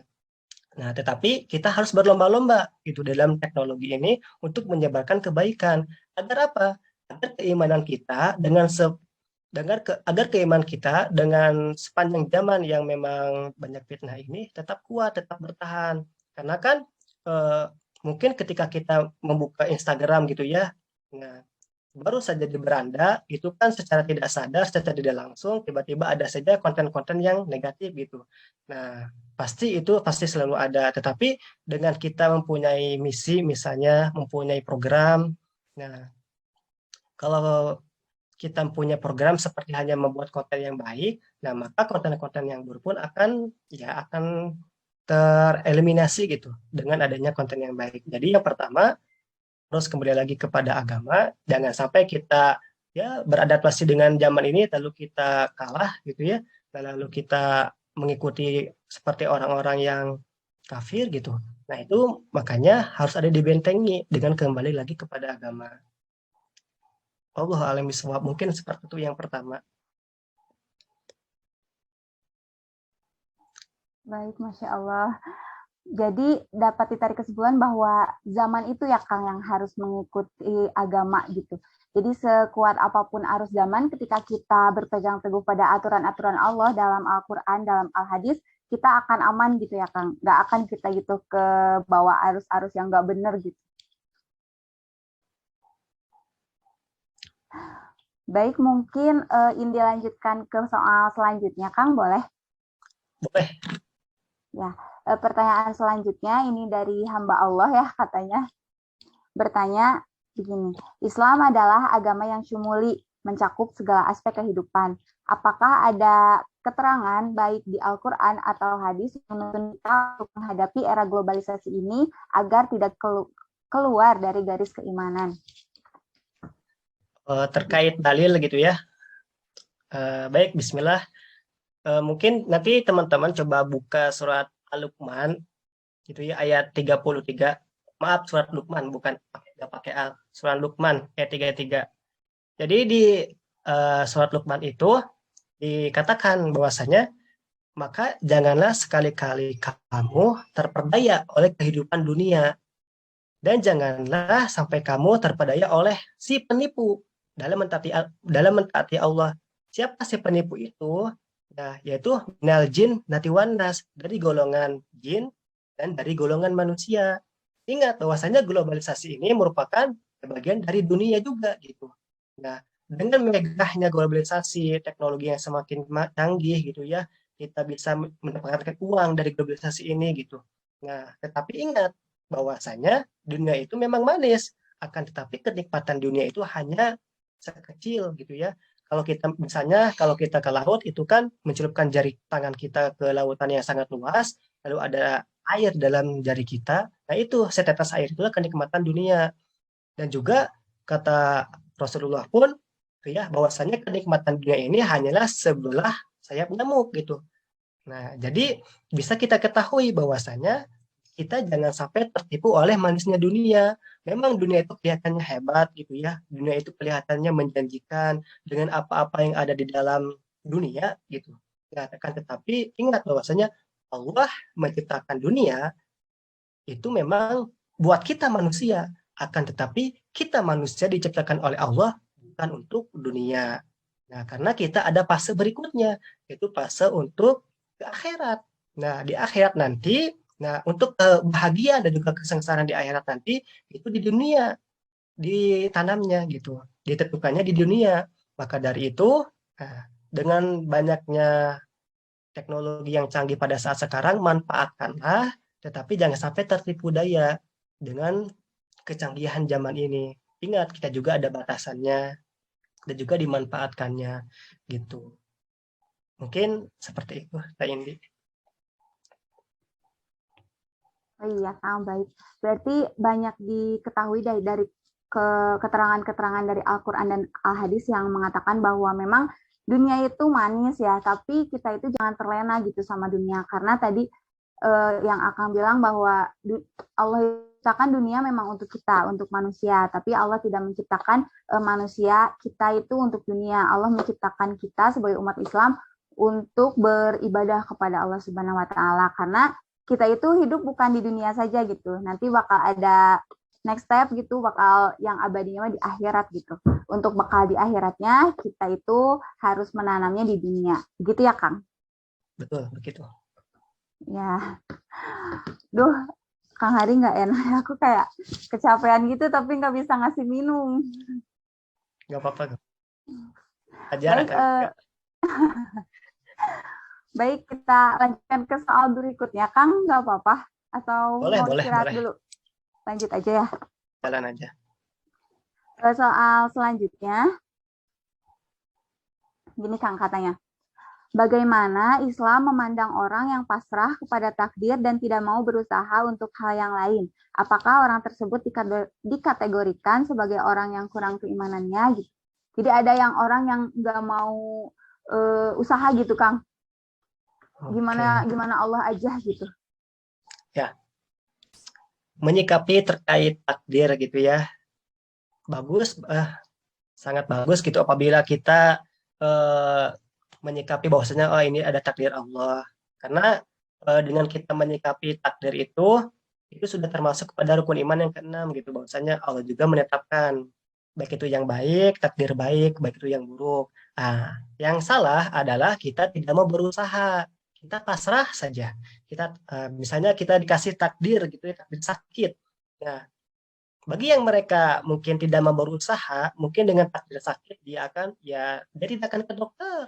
S4: Nah, tetapi kita harus berlomba-lomba gitu dalam teknologi ini untuk menyebarkan kebaikan. Agar apa? Agar keimanan kita agar keimanan kita dengan sepanjang zaman yang memang banyak fitnah ini tetap kuat, tetap bertahan. Karena kan eh, mungkin ketika kita membuka Instagram gitu ya, nah baru saja di beranda itu kan secara tidak sadar, secara tidak langsung tiba-tiba ada saja konten-konten yang negatif gitu. Nah, pasti selalu ada. Tetapi dengan kita mempunyai misi, misalnya mempunyai program, nah kalau kita punya program seperti hanya membuat konten yang baik, nah maka konten-konten yang buruk pun akan tereliminasi gitu dengan adanya konten yang baik. Jadi yang pertama terus kembali lagi kepada agama, jangan sampai kita ya beradaptasi dengan zaman ini lalu kita kalah gitu ya, dan lalu kita mengikuti seperti orang-orang yang kafir gitu. Nah, itu makanya harus ada dibentengi dengan kembali lagi kepada agama. Allah alam bisawab, mungkin seperti itu yang pertama.
S3: Baik, Masya Allah. Jadi dapat ditarik kesimpulan bahwa zaman itu ya Kang yang harus mengikuti agama gitu. Jadi sekuat apapun arus zaman, ketika kita berpegang teguh pada aturan-aturan Allah dalam Al-Quran, dalam Al-Hadis, kita akan aman gitu ya Kang. Nggak akan kita gitu ke bawah arus-arus yang nggak benar gitu. Baik, mungkin Indi lanjutkan ke soal selanjutnya Kang, boleh?
S4: Boleh.
S3: Ya, pertanyaan selanjutnya ini dari hamba Allah ya katanya. Bertanya begini, Islam adalah agama yang syumuli, mencakup segala aspek kehidupan. Apakah ada keterangan baik di Al-Quran atau hadis yang menuntun kita untuk menghadapi era globalisasi ini agar tidak keluar dari garis keimanan?
S4: Terkait dalil gitu ya. Baik, bismillah. Mungkin nanti teman-teman coba buka surat Al-Luqman gitu ya, ayat 33. Maaf, surat Luqman, bukan pakai Al. Surat Luqman ayat 33. Jadi di surat Luqman itu dikatakan bahwasanya maka janganlah sekali-kali kamu terperdaya oleh kehidupan dunia dan janganlah sampai kamu terpedaya oleh si penipu dalam mentaati Allah. Siapa si penipu itu? Nah, yaitu minal jin nati wanas, dari golongan jin dan dari golongan manusia. Ingat bahwasanya globalisasi ini merupakan bagian dari dunia juga gitu. Nah, dengan megahnya globalisasi, teknologi yang semakin canggih gitu ya, kita bisa mendapatkan uang dari globalisasi ini gitu. Nah, tetapi ingat bahwasanya dunia itu memang manis, akan tetapi kenikmatan dunia itu hanya sekecil gitu ya. Kalau kita misalnya kalau kita ke laut itu kan mencelupkan jari tangan kita ke lautan yang sangat luas, lalu ada air dalam jari kita. Nah, itu setetes air itulah kenikmatan dunia. Dan juga kata Rasulullah pun ya bahwasanya kenikmatan dunia ini hanyalah sebelah sayap nyamuk gitu. Nah, jadi bisa kita ketahui bahwasanya kita jangan sampai tertipu oleh manisnya dunia. Memang dunia itu kelihatannya hebat gitu ya. Dunia itu kelihatannya menjanjikan dengan apa-apa yang ada di dalam dunia gitu. Nah, akan tetapi ingat bahwasanya Allah menciptakan dunia itu memang buat kita manusia. Akan tetapi kita manusia diciptakan oleh Allah bukan untuk dunia. Nah, karena kita ada fase berikutnya, yaitu fase untuk ke akhirat. Nah, di akhirat nanti, nah untuk bahagia dan juga kesengsaraan di akhirat nanti itu di dunia ditanamnya gitu, ditentukannya di dunia. Maka dari itu, nah, dengan banyaknya teknologi yang canggih pada saat sekarang, manfaatkanlah, tetapi jangan sampai tertipu daya dengan kecanggihan zaman ini. Ingat, kita juga ada batasannya dan juga dimanfaatkannya gitu. Mungkin seperti itu, Kak Indi.
S3: Oh iya, Kang, baik. Berarti banyak diketahui dari keterangan-keterangan dari Al-Quran dan Al-Hadis yang mengatakan bahwa memang dunia itu manis ya, tapi kita itu jangan terlena gitu sama dunia. Karena tadi yang Akang bilang bahwa Allah ciptakan dunia memang untuk kita, untuk manusia, tapi Allah tidak menciptakan manusia kita itu untuk dunia. Allah menciptakan kita sebagai umat Islam untuk beribadah kepada Allah Subhanahu wa taala, karena kita itu hidup bukan di dunia saja gitu. Nanti bakal ada next step gitu, bakal yang abadinya di akhirat gitu. Untuk bekal di akhiratnya kita itu harus menanamnya di dunia. Gitu ya, Kang?
S4: Betul, begitu.
S3: Ya. Duh, Kang Hari nggak enak. Aku kayak kecapean gitu tapi nggak bisa ngasih minum.
S4: Nggak apa-apa. Ajar,
S3: Baik, baik, kita lanjutkan ke soal berikutnya. Kang, nggak apa-apa? Atau
S4: boleh,
S3: mau istirahat dulu? Lanjut aja ya.
S4: Jalan aja.
S3: Soal selanjutnya, gini Kang katanya. Bagaimana Islam memandang orang yang pasrah kepada takdir dan tidak mau berusaha untuk hal yang lain? Apakah orang tersebut dikategorikan sebagai orang yang kurang keimanannya? Gitu. Jadi ada yang orang yang nggak mau usaha gitu, Kang. Gimana Allah aja gitu.
S4: Ya. Menyikapi terkait takdir gitu ya. Bagus, sangat bagus gitu apabila kita menyikapi bahwasanya oh ini ada takdir Allah. Karena dengan kita menyikapi takdir itu sudah termasuk kepada rukun iman yang keenam gitu, bahwasanya Allah juga menetapkan baik itu yang baik, takdir baik, baik itu yang buruk. Nah, yang salah adalah kita tidak mau berusaha. Kita pasrah saja. Kita misalnya kita dikasih takdir gitu ya, takdir sakit. Nah, bagi yang mereka mungkin tidak mau berusaha, mungkin dengan takdir sakit dia tidak akan ke dokter.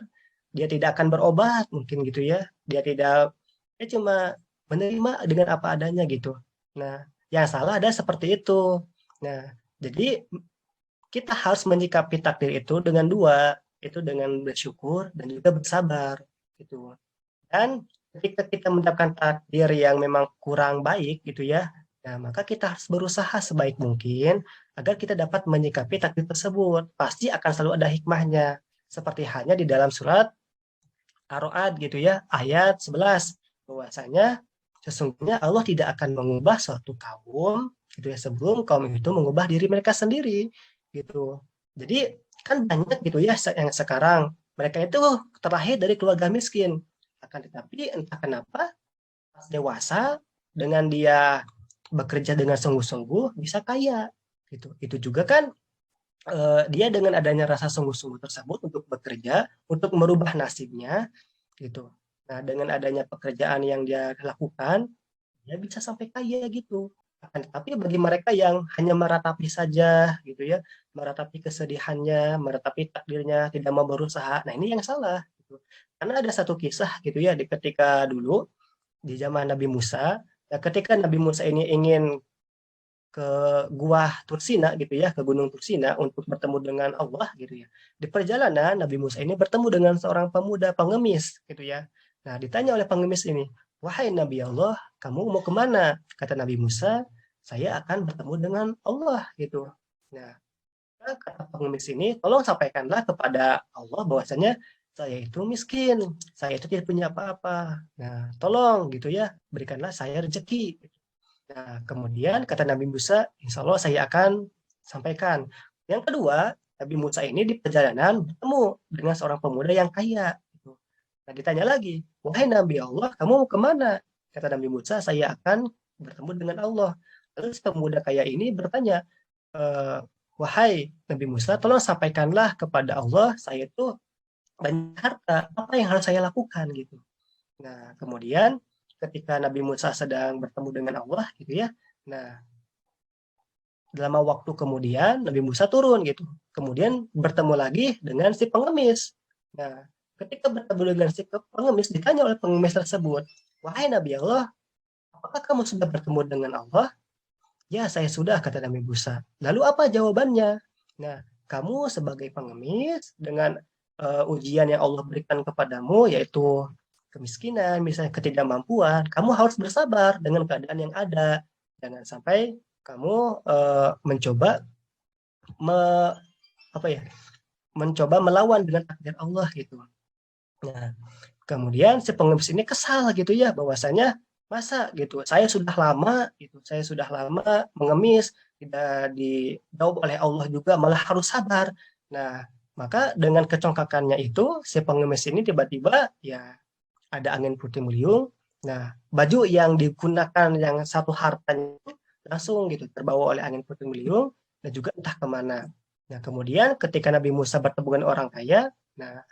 S4: Dia tidak akan berobat mungkin gitu ya. Dia cuma menerima dengan apa adanya gitu. Nah, yang salah ada seperti itu. Nah, jadi kita harus menyikapi takdir itu dengan dua, itu dengan bersyukur dan juga bersabar gitu. Dan ketika kita mendapatkan takdir yang memang kurang baik gitu ya, nah maka kita harus berusaha sebaik mungkin agar kita dapat menyikapi takdir tersebut. Pasti akan selalu ada hikmahnya. Seperti halnya di dalam surat Ar-Ra'd gitu ya, ayat 11, bahwasanya sesungguhnya Allah tidak akan mengubah suatu kaum gitu ya sebelum kaum itu mengubah diri mereka sendiri gitu. Jadi kan banyak gitu ya yang sekarang mereka itu terlahir dari keluarga miskin. Akan tetapi entah kenapa pas dewasa dengan dia bekerja dengan sungguh-sungguh bisa kaya gitu. Itu juga kan dia dengan adanya rasa sungguh-sungguh tersebut untuk bekerja, untuk merubah nasibnya gitu. Nah, dengan adanya pekerjaan yang dia lakukan, dia bisa sampai kaya gitu. Akan tetapi bagi mereka yang hanya meratapi saja gitu ya, meratapi kesedihannya, meratapi takdirnya, tidak mau berusaha. Nah, ini yang salah gitu. Karena ada satu kisah gitu ya di ketika dulu di zaman Nabi Musa, ya ketika Nabi Musa ini ingin ke Gua Tursina gitu ya, ke Gunung Tursina untuk bertemu dengan Allah gitu ya. Di perjalanan Nabi Musa ini bertemu dengan seorang pemuda pengemis gitu ya. Nah, ditanya oleh pengemis ini, "Wahai Nabi Allah, kamu mau kemana?" Kata Nabi Musa, "Saya akan bertemu dengan Allah," gitu. Nah, kata pengemis ini, "Tolong sampaikanlah kepada Allah bahwasanya saya itu miskin, saya itu tidak punya apa-apa. Nah, tolong gitu ya, berikanlah saya rezeki." Nah, kemudian kata Nabi Musa, insya Allah saya akan sampaikan. Yang kedua, Nabi Musa ini di perjalanan bertemu dengan seorang pemuda yang kaya. Gitu. Nah, ditanya lagi, wahai Nabi Allah, kamu mau kemana? Kata Nabi Musa, saya akan bertemu dengan Allah. Terus pemuda kaya ini bertanya, wahai Nabi Musa, tolong sampaikanlah kepada Allah, saya itu banyak harta, apa yang harus saya lakukan gitu. Nah, kemudian ketika Nabi Musa sedang bertemu dengan Allah gitu ya. Nah, dalam waktu kemudian Nabi Musa turun gitu. Kemudian bertemu lagi dengan si pengemis. Nah, ketika bertemu dengan si pengemis ditanya oleh pengemis tersebut, "Wahai Nabi Allah, apakah kamu sudah bertemu dengan Allah?" "Ya, saya sudah," kata Nabi Musa. "Lalu apa jawabannya?" Nah, kamu sebagai pengemis dengan ujian yang Allah berikan kepadamu yaitu kemiskinan, misalnya ketidakmampuan, kamu harus bersabar dengan keadaan yang ada. Jangan sampai kamu mencoba me, apa ya, mencoba melawan dengan takdir Allah gitu. Nah, kemudian si pengemis ini kesal gitu ya bahwasanya masa gitu saya sudah lama mengemis tidak dijawab oleh Allah juga malah harus sabar. Nah, maka dengan kecongkakannya itu si pengemis ini tiba-tiba ya ada angin puting beliung. Nah, baju yang digunakan yang satu hartanya itu langsung gitu terbawa oleh angin puting beliung dan juga entah kemana. Nah, kemudian ketika Nabi Musa bertemu dengan orang kaya, nah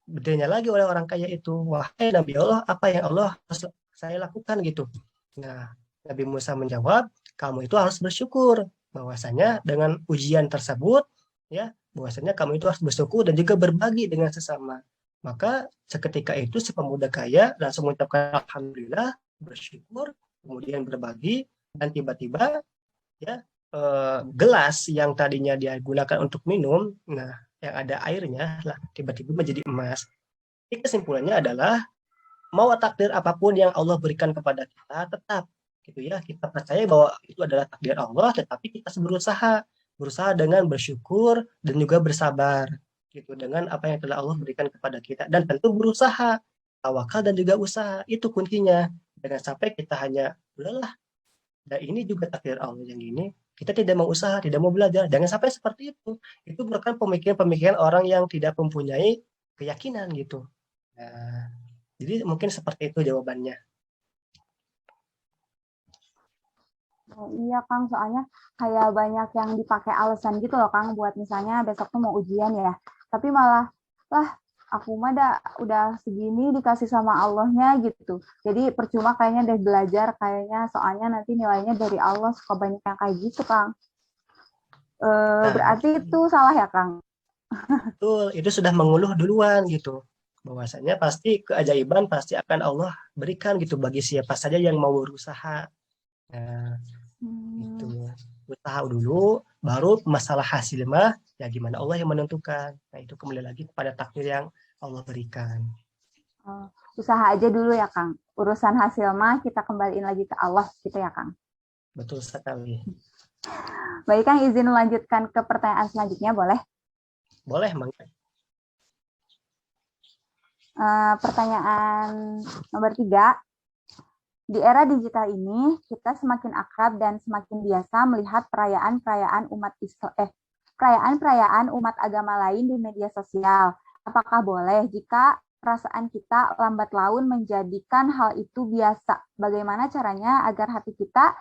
S4: bertanya lagi oleh orang kaya itu, wahai Nabi Allah, apa yang Allah harus saya lakukan gitu. Nah, Nabi Musa menjawab, kamu itu harus bersyukur bahwasanya dengan ujian tersebut, ya, bahwasanya kamu itu harus bersyukur dan juga berbagi dengan sesama. Maka seketika itu si pemuda kaya langsung mengucapkan alhamdulillah, bersyukur, kemudian berbagi, dan tiba-tiba ya gelas yang tadinya dia gunakan untuk minum, nah yang ada airnya lah tiba-tiba menjadi emas. Jadi kesimpulannya adalah mau takdir apapun yang Allah berikan kepada kita tetap gitu ya kita percaya bahwa itu adalah takdir Allah tetapi kita berusaha dengan bersyukur dan juga bersabar gitu dengan apa yang telah Allah berikan kepada kita dan tentu berusaha tawakal dan juga usaha itu kuncinya jangan sampai kita hanya udahlah dan ini juga takdir Allah yang ini kita tidak mau usaha tidak mau belajar jangan sampai seperti itu merupakan pemikiran-pemikiran orang yang tidak mempunyai keyakinan gitu. Nah, jadi mungkin seperti itu jawabannya.
S3: Oh, iya Kang, soalnya kayak banyak yang dipakai alasan gitu loh Kang, buat misalnya besok tuh mau ujian ya, tapi malah, lah aku mah udah segini dikasih sama Allahnya gitu. Jadi percuma kayaknya deh belajar, kayaknya soalnya nanti nilainya dari Allah, suka banyak yang kayak gitu Kang.
S4: Nah,
S3: Berarti itu salah ya Kang?
S4: itu sudah mengeluh duluan gitu. Bahwasanya pasti keajaiban pasti akan Allah berikan gitu bagi siapa saja yang mau berusaha. Nah, itu usaha dulu, baru masalah hasil mah ya gimana Allah yang menentukan. Nah, itu kembali lagi kepada takdir yang Allah berikan.
S3: Usaha aja dulu ya Kang. Urusan hasil mah kita kembaliin lagi ke Allah gitu ya Kang.
S4: Betul sekali.
S3: Baik Kang, izin melanjutkan ke pertanyaan selanjutnya boleh?
S4: Boleh, Mangga.
S3: Pertanyaan nomor 3. Di era digital ini, kita semakin akrab dan semakin biasa melihat perayaan-perayaan umat agama lain di media sosial. apakah boleh jika perasaan kita lambat laun menjadikan hal itu biasa? Bagaimana caranya agar hati kita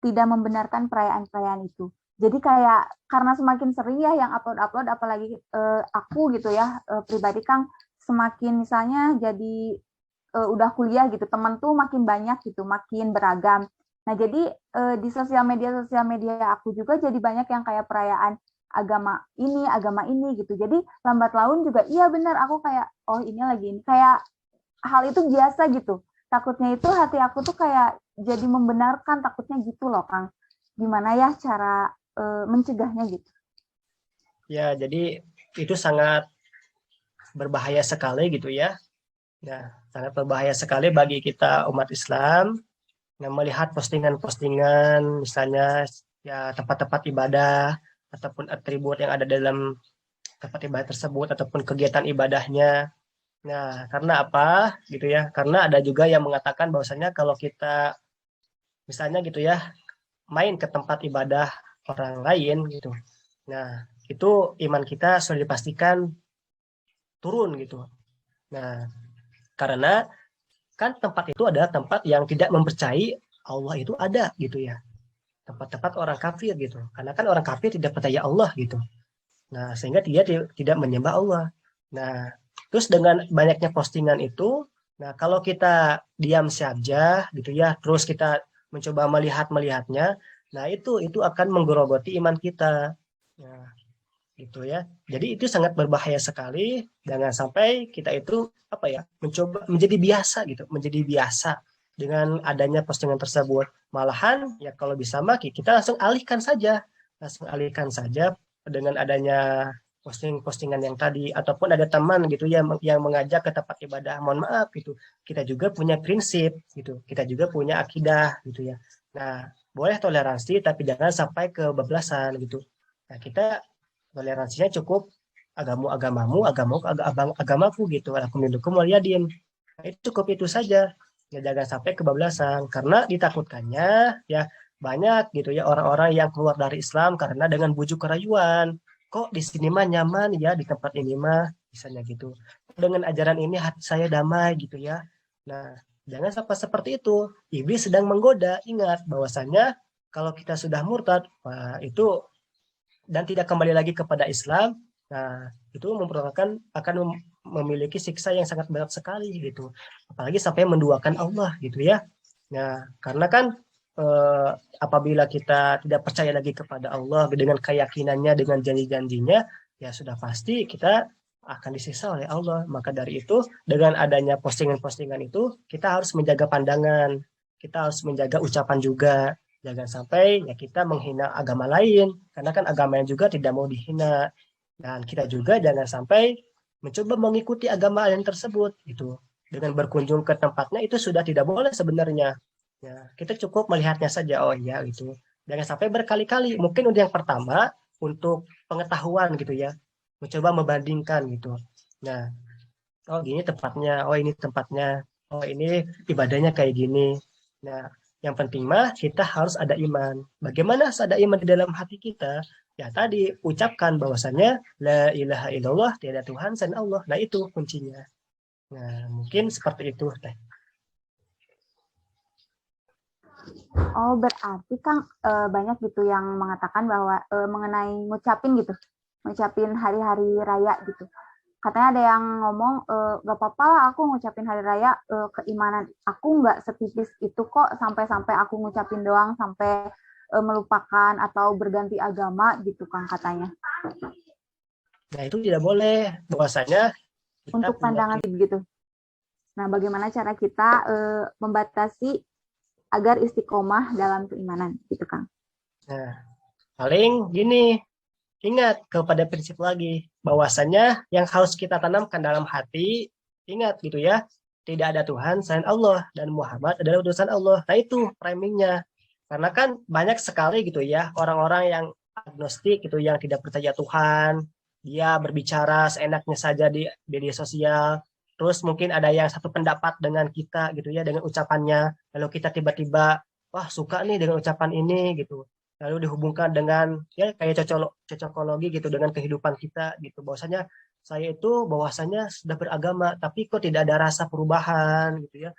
S3: tidak membenarkan perayaan-perayaan itu? Jadi kayak karena semakin sering ya yang upload-upload, apalagi aku gitu ya, pribadi Kang, semakin misalnya jadi udah kuliah gitu, teman tuh makin banyak gitu, makin beragam. Nah jadi di sosial media aku juga jadi banyak yang kayak perayaan agama ini gitu. Jadi lambat laun juga iya benar aku kayak oh ini lagi ini kayak hal itu biasa gitu. Takutnya itu hati aku tuh kayak jadi membenarkan, takutnya gitu loh Kang. Gimana ya cara mencegahnya gitu?
S4: Ya, jadi itu sangat berbahaya sekali gitu ya. Nah, sangat berbahaya sekali bagi kita umat Islam yang melihat postingan-postingan misalnya ya tempat-tempat ibadah ataupun atribut yang ada dalam tempat ibadah tersebut ataupun kegiatan ibadahnya. Nah, karena apa gitu ya? Karena ada juga yang mengatakan bahwasanya kalau kita misalnya gitu ya main ke tempat ibadah orang lain gitu. Nah, itu iman kita sudah dipastikan turun gitu. Nah, karena kan tempat itu adalah tempat yang tidak mempercayai Allah itu ada gitu ya. Tempat-tempat orang kafir gitu. Karena kan orang kafir tidak percaya Allah gitu. Nah, sehingga dia tidak menyembah Allah. Nah, terus dengan banyaknya postingan itu, nah kalau kita diam saja gitu ya, terus kita mencoba melihatnya, nah itu akan menggerogoti iman kita. Nah, gitu ya. Jadi itu sangat berbahaya sekali. Jangan sampai kita itu apa ya, mencoba menjadi biasa gitu, menjadi biasa dengan adanya postingan tersebut. Malahan ya kalau bisa mah kita langsung alihkan saja dengan adanya postingan yang tadi ataupun ada teman gitu ya yang mengajak ke tempat ibadah. Mohon maaf gitu. Kita juga punya prinsip gitu. Kita juga punya akidah gitu ya. Nah, boleh toleransi tapi jangan sampai kebablasan gitu. Nah, kita toleransinya cukup agamaku gitu. Aku mindukum waliyadin. Nah, itu cukup itu saja. Ya jangan sampai kebablasan karena ditakutkannya ya banyak gitu ya orang-orang yang keluar dari Islam karena dengan bujuk kerayuan. Kok di sini mah nyaman ya di tempat ini mah misalnya gitu. Dengan ajaran ini hati saya damai gitu ya. Nah, jangan sampai seperti itu. Iblis sedang menggoda. Ingat bahwasanya kalau kita sudah murtad, wah, itu dan tidak kembali lagi kepada Islam, nah itu akan memiliki siksa yang sangat berat sekali gitu. Apalagi sampai menduakan Allah gitu ya. Nah, karena kan apabila kita tidak percaya lagi kepada Allah dengan keyakinannya, dengan janji-janjinya, ya sudah pasti kita akan disiksa oleh Allah. Maka dari itu, dengan adanya postingan-postingan itu, kita harus menjaga pandangan, kita harus menjaga ucapan juga. Jangan sampai ya kita menghina agama lain, karena kan agama yang juga tidak mau dihina. Dan kita juga jangan sampai mencoba mengikuti agama lain tersebut itu. Dengan berkunjung ke tempatnya itu sudah tidak boleh sebenarnya. Ya, kita cukup melihatnya saja, oh iya itu. Jangan sampai berkali-kali. Mungkin untuk yang pertama untuk pengetahuan gitu ya. Mencoba membandingkan gitu. Nah, oh gini tempatnya, oh ini tempatnya, oh ini ibadahnya kayak gini. Nah, yang penting mah kita harus ada iman. Bagaimana harus ada iman di dalam hati kita? Ya tadi ucapkan bahwasannya la ilaha illallah, tiada Tuhan selain Allah. Nah itu kuncinya. Nah mungkin seperti itu teh.
S3: Oh berarti Kang banyak gitu yang mengatakan bahwa mengenai ngucapin hari-hari raya gitu. Katanya ada yang ngomong gak apa-apa lah aku ngucapin hari raya, keimanan aku nggak setipis itu kok sampai aku ngucapin doang sampai melupakan atau berganti agama gitu Kang katanya.
S4: Nah itu tidak boleh bahwasanya
S3: untuk pandangan begitu. Nah bagaimana cara kita membatasi agar istiqomah dalam keimanan gitu Kang?
S4: Nah paling gini, ingat kepada prinsip lagi bahwasanya yang harus kita tanamkan dalam hati, ingat gitu ya, tidak ada Tuhan selain Allah dan Muhammad adalah utusan Allah. Nah itu framingnya. Karena kan banyak sekali gitu ya orang-orang yang agnostik gitu yang tidak percaya Tuhan, dia berbicara seenaknya saja di media sosial. Terus mungkin ada yang satu pendapat dengan kita gitu ya dengan ucapannya, lalu kita tiba-tiba wah suka nih dengan ucapan ini gitu. Lalu dihubungkan dengan ya kayak cocokologi gitu dengan kehidupan kita gitu. Bahwasanya saya itu bahwasanya sudah beragama, tapi kok tidak ada rasa perubahan gitu ya,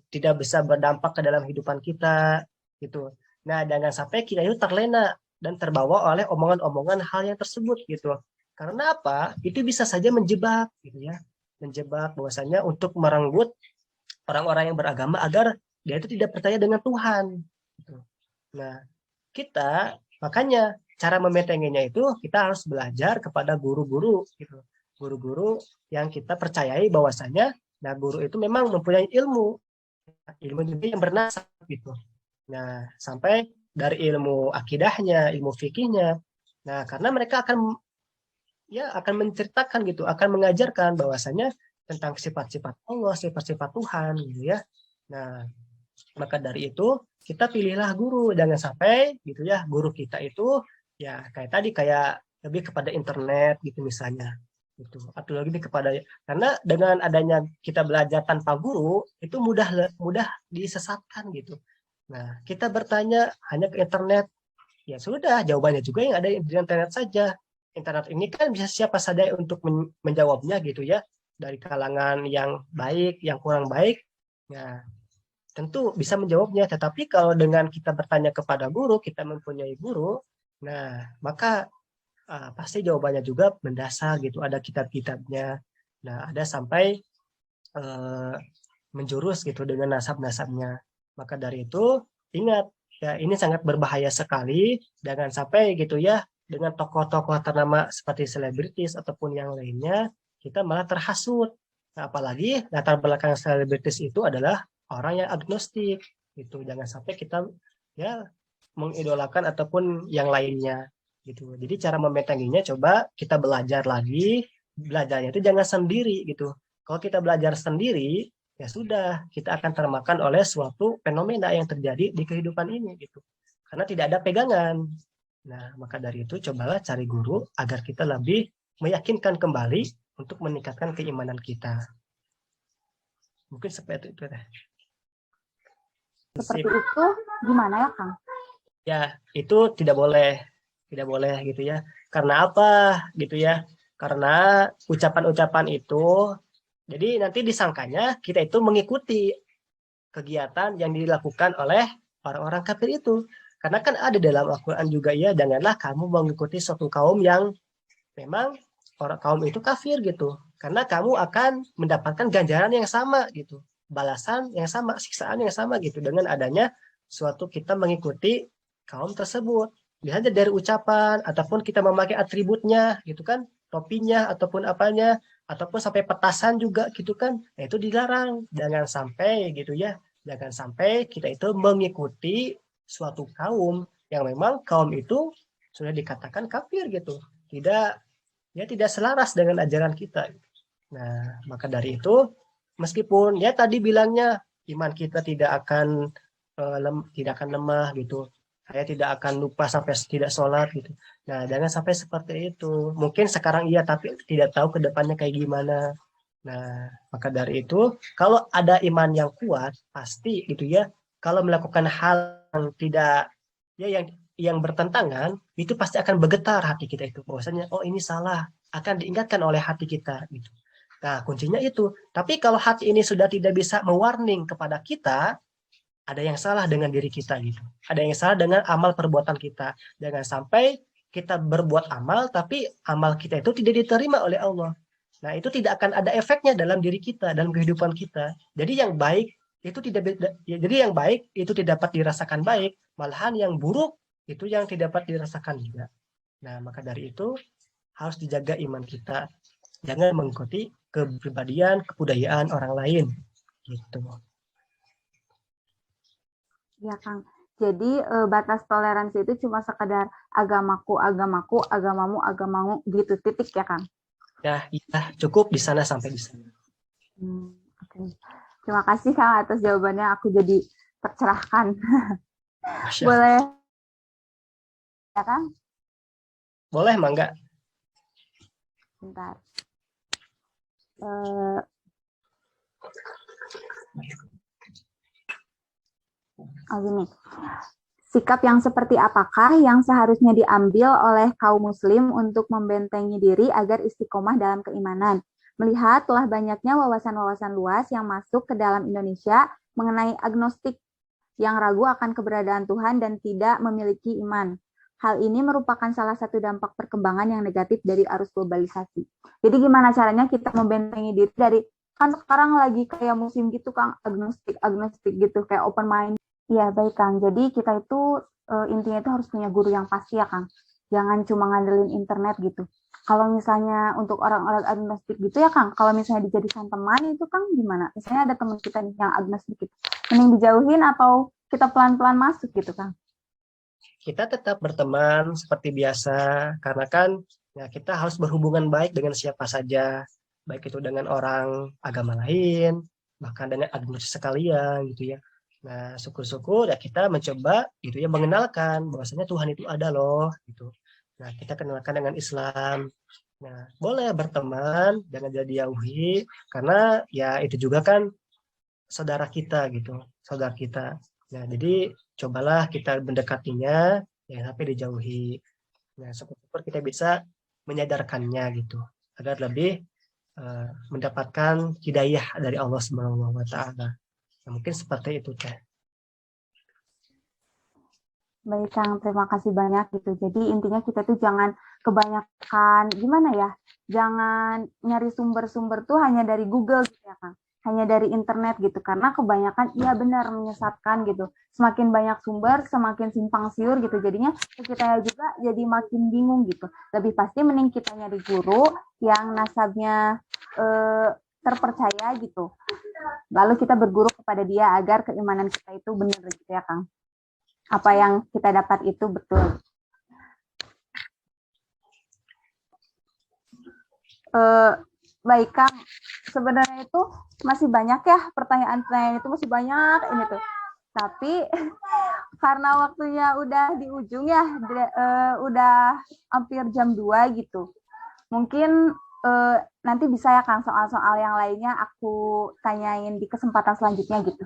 S4: tidak bisa berdampak ke dalam kehidupan kita gitu. Nah, jangan sampai kita itu terlena dan terbawa oleh omongan-omongan hal yang tersebut gitu. Karena apa? Itu bisa saja menjebak gitu ya, menjebak bahwasanya untuk merenggut orang-orang yang beragama agar dia itu tidak percaya dengan Tuhan. Gitu. Nah, kita makanya cara membentenginya itu kita harus belajar kepada guru-guru gitu. Guru-guru yang kita percayai bahwasanya nah guru itu memang mempunyai ilmu juga yang bernasab gitu. Nah, sampai dari ilmu akidahnya, ilmu fikihnya. Nah, karena mereka akan menceritakan gitu, akan mengajarkan bahwasanya tentang sifat-sifat Allah, sifat-sifat Tuhan gitu ya. Nah, maka dari itu kita pilihlah guru, jangan sampai gitu ya guru kita itu ya kayak tadi kayak lebih kepada internet gitu misalnya gitu, atau lebih kepada karena dengan adanya kita belajar tanpa guru itu mudah mudah disesatkan gitu. Nah, kita bertanya hanya ke internet, ya sudah jawabannya juga yang ada di internet saja. Internet ini kan bisa siapa saja untuk menjawabnya gitu ya, dari kalangan yang baik, yang kurang baik. Ya, tentu bisa menjawabnya, tetapi kalau dengan kita bertanya kepada guru, kita mempunyai guru, nah maka pasti jawabannya juga mendasar gitu, ada kitab-kitabnya. Nah, ada sampai uh, menjurus gitu dengan nasab-nasabnya. Maka dari itu ingat ya ini sangat berbahaya sekali, jangan sampai gitu ya dengan tokoh-tokoh ternama seperti selebritis ataupun yang lainnya kita malah terhasut. Nah, apalagi latar belakang selebritis itu adalah orang yang agnostik gitu. Jangan sampai kita ya mengidolakan ataupun yang lainnya gitu. Jadi cara membentenginya coba kita belajar lagi, belajarnya itu jangan sendiri gitu. Kalau kita belajar sendiri, ya sudah, kita akan termakan oleh suatu fenomena yang terjadi di kehidupan ini gitu. Karena tidak ada pegangan. Nah, maka dari itu cobalah cari guru agar kita lebih meyakinkan kembali untuk meningkatkan keimanan kita. Mungkin seperti itu deh.
S3: Seperti itu gimana ya, Kang?
S4: Ya, itu tidak boleh gitu ya. Karena apa gitu ya? Karena ucapan-ucapan itu jadi nanti disangkanya kita itu mengikuti kegiatan yang dilakukan oleh orang-orang kafir itu. Karena kan ada dalam Al-Quran juga ya, janganlah kamu mengikuti suatu kaum yang memang orang kaum itu kafir gitu. Karena kamu akan mendapatkan ganjaran yang sama gitu. Balasan yang sama, siksaan yang sama gitu. Dengan adanya suatu kita mengikuti kaum tersebut. Bisa dari ucapan, ataupun kita memakai atributnya gitu kan. Topinya, ataupun apanya. Ataupun sampai petasan juga gitu kan. Nah, itu dilarang. Jangan sampai gitu ya. Jangan sampai kita itu mengikuti suatu kaum yang memang kaum itu sudah dikatakan kafir gitu. Tidak selaras dengan ajaran kita. Nah, maka dari itu meskipun ya tadi bilangnya iman kita tidak akan lemah gitu. Saya tidak akan lupa sampai tidak sholat gitu. Nah, jangan sampai seperti itu. Mungkin sekarang iya, tapi tidak tahu ke depannya kayak gimana. Nah, maka dari itu, kalau ada iman yang kuat, pasti gitu ya. Kalau melakukan hal yang tidak, ya yang bertentangan, itu pasti akan bergetar hati kita itu. Bahwasanya, oh ini salah, akan diingatkan oleh hati kita gitu. Nah, kuncinya itu. Tapi kalau hati ini sudah tidak bisa mewarning kepada kita, ada yang salah dengan diri kita gitu. Ada yang salah dengan amal perbuatan kita. Jangan sampai kita berbuat amal, tapi amal kita itu tidak diterima oleh Allah. Nah, itu tidak akan ada efeknya dalam diri kita, dalam kehidupan kita. Jadi yang baik itu tidak dapat dirasakan baik, malahan yang buruk itu yang tidak dapat dirasakan juga. Nah, maka dari itu harus dijaga iman kita. Jangan mengikuti kepribadian, kebudayaan orang lain. Gitu.
S3: Ya, Kang. Jadi batas toleransi itu cuma sekedar agamaku, agamamu gitu, titik ya, Kang?
S4: Ya, cukup di sana sampai di sana.
S3: Okay. Terima kasih, Kang, atas jawabannya. Aku jadi tercerahkan. Boleh ya, Kang?
S4: Boleh, Mangga.
S3: Bentar. Gini, Sikap yang seperti apakah yang seharusnya diambil oleh kaum muslim untuk membentengi diri agar istiqomah dalam keimanan? Melihat telah banyaknya wawasan-wawasan luas yang masuk ke dalam Indonesia mengenai agnostik yang ragu akan keberadaan Tuhan dan tidak memiliki iman. Hal ini merupakan salah satu dampak perkembangan yang negatif dari arus globalisasi. Jadi gimana caranya kita membentengi diri dari, kan sekarang lagi kayak musim gitu Kang, agnostik gitu, kayak open mind. Iya, baik Kang. Jadi kita itu intinya itu harus punya guru yang pasti ya Kang. Jangan cuma ngandelin internet gitu. Kalau misalnya untuk orang-orang agnostik gitu ya Kang, kalau misalnya dijadikan teman itu Kang gimana? Misalnya ada teman kita nih yang agnostik gitu. Mending dijauhin atau kita pelan-pelan masuk gitu Kang?
S4: Kita tetap berteman seperti biasa, karena kan ya, kita harus berhubungan baik dengan siapa saja, baik itu dengan orang agama lain, bahkan dengan agnostik sekalian gitu ya. Nah, syukur-syukur ya kita mencoba gitu ya mengenalkan bahwasanya Tuhan itu ada loh gitu. Nah, kita kenalkan dengan Islam. Nah, boleh berteman, jangan dijauhi karena ya itu juga kan saudara kita gitu, saudara kita. Nah, jadi cobalah kita mendekatinya ya sampai dijauhi. Nah, syukur-syukur kita bisa menyadarkannya gitu agar lebih mendapatkan hidayah dari Allah Subhanahu wa taala. Nah, mungkin seperti itu, Teh.
S3: Baik Kang, terima kasih banyak gitu. Jadi intinya kita tuh jangan kebanyakan, gimana ya, jangan nyari sumber-sumber tuh hanya dari Google gitu ya Kang, hanya dari internet gitu, karena kebanyakan iya benar menyesatkan gitu. Semakin banyak sumber, semakin simpang siur gitu, jadinya kita juga jadi makin bingung gitu. Lebih pasti mending kita nyari guru yang nasabnya terpercaya gitu. Lalu kita berguru kepada dia agar keimanan kita itu benar gitu ya Kang. Apa yang kita dapat itu betul. Baik Kang, sebenarnya itu masih banyak ya pertanyaan-pertanyaan itu masih banyak ini tuh. Tapi karena waktunya udah di ujung ya, udah hampir jam 2 gitu. Mungkin nanti bisa ya Kang soal-soal yang lainnya aku tanyain di kesempatan selanjutnya gitu.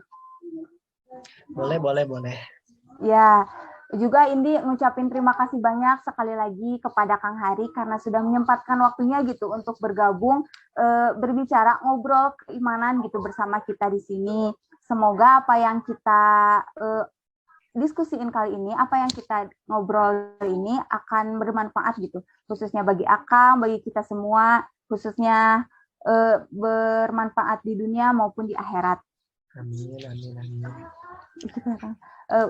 S4: Boleh.
S3: Ya, juga Indi ngucapin terima kasih banyak sekali lagi kepada Kang Hari karena sudah menyempatkan waktunya gitu untuk bergabung, berbicara, ngobrol keimanan gitu bersama kita di sini. Semoga apa yang kita diskusiin kali ini, apa yang kita ngobrol ini akan bermanfaat gitu, khususnya bagi Akang, bagi kita semua, khususnya bermanfaat di dunia maupun di akhirat.
S4: Amin.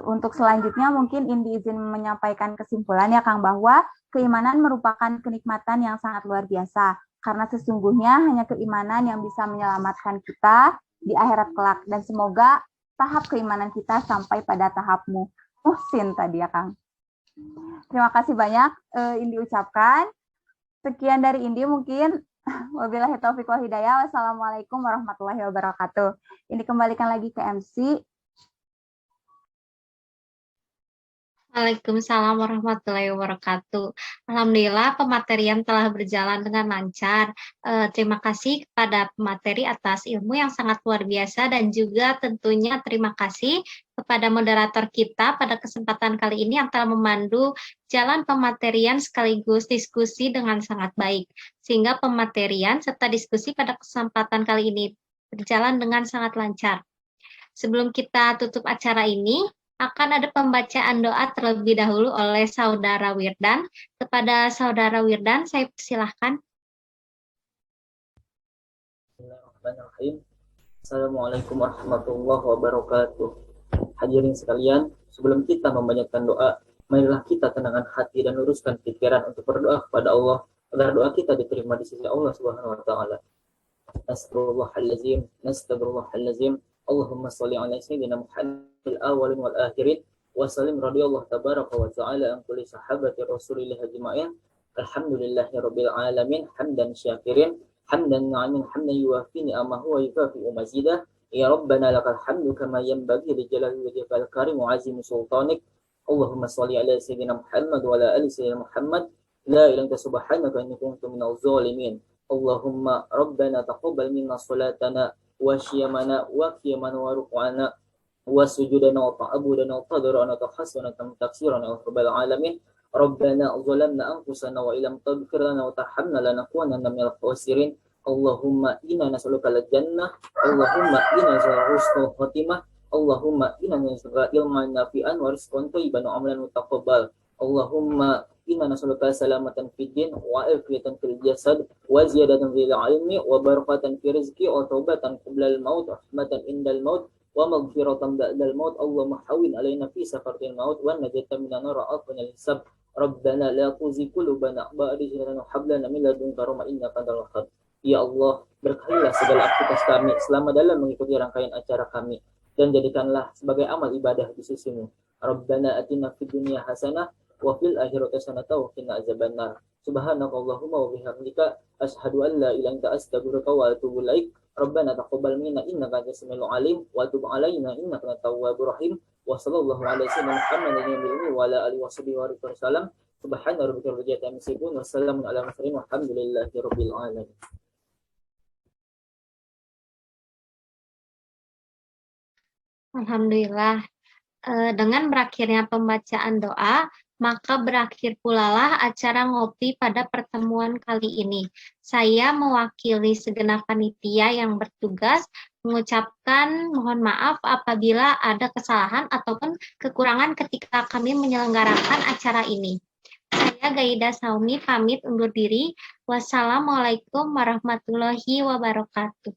S3: Untuk selanjutnya mungkin Indi izin menyampaikan kesimpulan ya Kang, bahwa keimanan merupakan kenikmatan yang sangat luar biasa karena sesungguhnya hanya keimanan yang bisa menyelamatkan kita di akhirat kelak, dan semoga tahap keimanan kita sampai pada tahap muhsin tadi ya Kang. Terima kasih banyak Indi ucapkan. Sekian dari Indi mungkin. Wabillahi taufiq wal hidayah. Wassalamualaikum warahmatullahi wabarakatuh. Ini kembalikan lagi ke MC.
S1: Waalaikumsalam warahmatullahi wabarakatuh. Alhamdulillah pematerian telah berjalan dengan lancar. Terima kasih kepada pemateri atas ilmu yang sangat luar biasa dan juga tentunya terima kasih kepada moderator kita pada kesempatan kali ini yang telah memandu jalan pematerian sekaligus diskusi dengan sangat baik. Sehingga pematerian serta diskusi pada kesempatan kali ini berjalan dengan sangat lancar. Sebelum kita tutup acara ini, akan ada pembacaan doa terlebih dahulu oleh Saudara Wirdan. Kepada Saudara Wirdan, saya persilahkan.
S5: Bismillahirrahmanirrahim. Assalamualaikum warahmatullahi wabarakatuh. Hadirin sekalian, sebelum kita memanjatkan doa, marilah kita tenangkan hati dan luruskan pikiran untuk berdoa kepada Allah agar doa kita diterima di sisi Allah Subhanahu wa taala. Nastaghfirullahalazim. Allahumma shalli ala sayyidina Muhammadil awwalin wal akhirin wa sallim radhiyallahu tabaraka wa ta'ala an kulli sahabati Rasulillah ajma'in. Alhamdulillahirabbil alamin, hamdan syakirin, hamdan na'imin, hamdan yuwafi ni'amahu wa yukafi mazidah. Ya Rabbana lakal hamdu kama yanbaghi li jalali wajhikal karim wa azimi sultanik. Allahumma shalli ala sayyidina Muhammad wa ala ali sayyidina Muhammad. La ilaha illa subhanaka inni kuntu minaz zalimin. Allahumma Rabbana taqabbal minna salatana wa syiyamana wa qiyamana wa ruku'ana وسجودنا وتعبدنا وقدرنا وتحسننا تكسيرنا يا رب العالمين. ربنا ظلمنا أنفسنا وإن لم تغفر لنا وترحمنا لنكونن من الخاسرين. اللهم إنا نسألك الجنة. اللهم إنا نسألك حسن الخاتمة. اللهم إنا نسألك علما نافعا ورزقا طيبا وعملا متقبلا. اللهم إنا نسألك سلامة في الدين وعافية في الجسد وزيادة في العلم وبركة في الرزق وتوبة قبل الموت ورحمة عند الموت ومغفرة بعد الموت. اللهم حول علينا في سفرة الموت والنجاة من النار وعافنا الحساب. ربنا لا تزغ قلوبنا بعد إذ هديتنا وهب لنا من لدنك رحمة إنك أنtal wahhab. Ya Allah, berkahilah segala aktivitas kami selama dalam mengikuti rangkaian acara kami, dan jadikanlah sebagai amal ibadah di sisimu. Rabbana atina fid dunya hasanah wa fil akhirati hasanah wa qina azabannar. Subhanakallahumma wa bihamdika asyhadu an la ilaha illa anta astaghfiruka wa atubu ilaik. Rabbana taqabbal minna innaka antas samiul alim wa tub alaina innaka antat tawwabur rahim. Wa sallallahu ala sayyidina Muhammadin wa ala alihi washabihi wa sallam. Subhana rabbika rabbil izzati amma yasifun wa salamun ala mursalin walhamdulillahi rabbil alamin.
S1: Alhamdulillah. Dengan berakhirnya pembacaan doa, maka berakhir pulalah acara ngopi pada pertemuan kali ini. Saya mewakili segenap panitia yang bertugas mengucapkan mohon maaf apabila ada kesalahan ataupun kekurangan ketika kami menyelenggarakan acara ini. Saya Gaida Saumi pamit undur diri. Wassalamualaikum warahmatullahi wabarakatuh.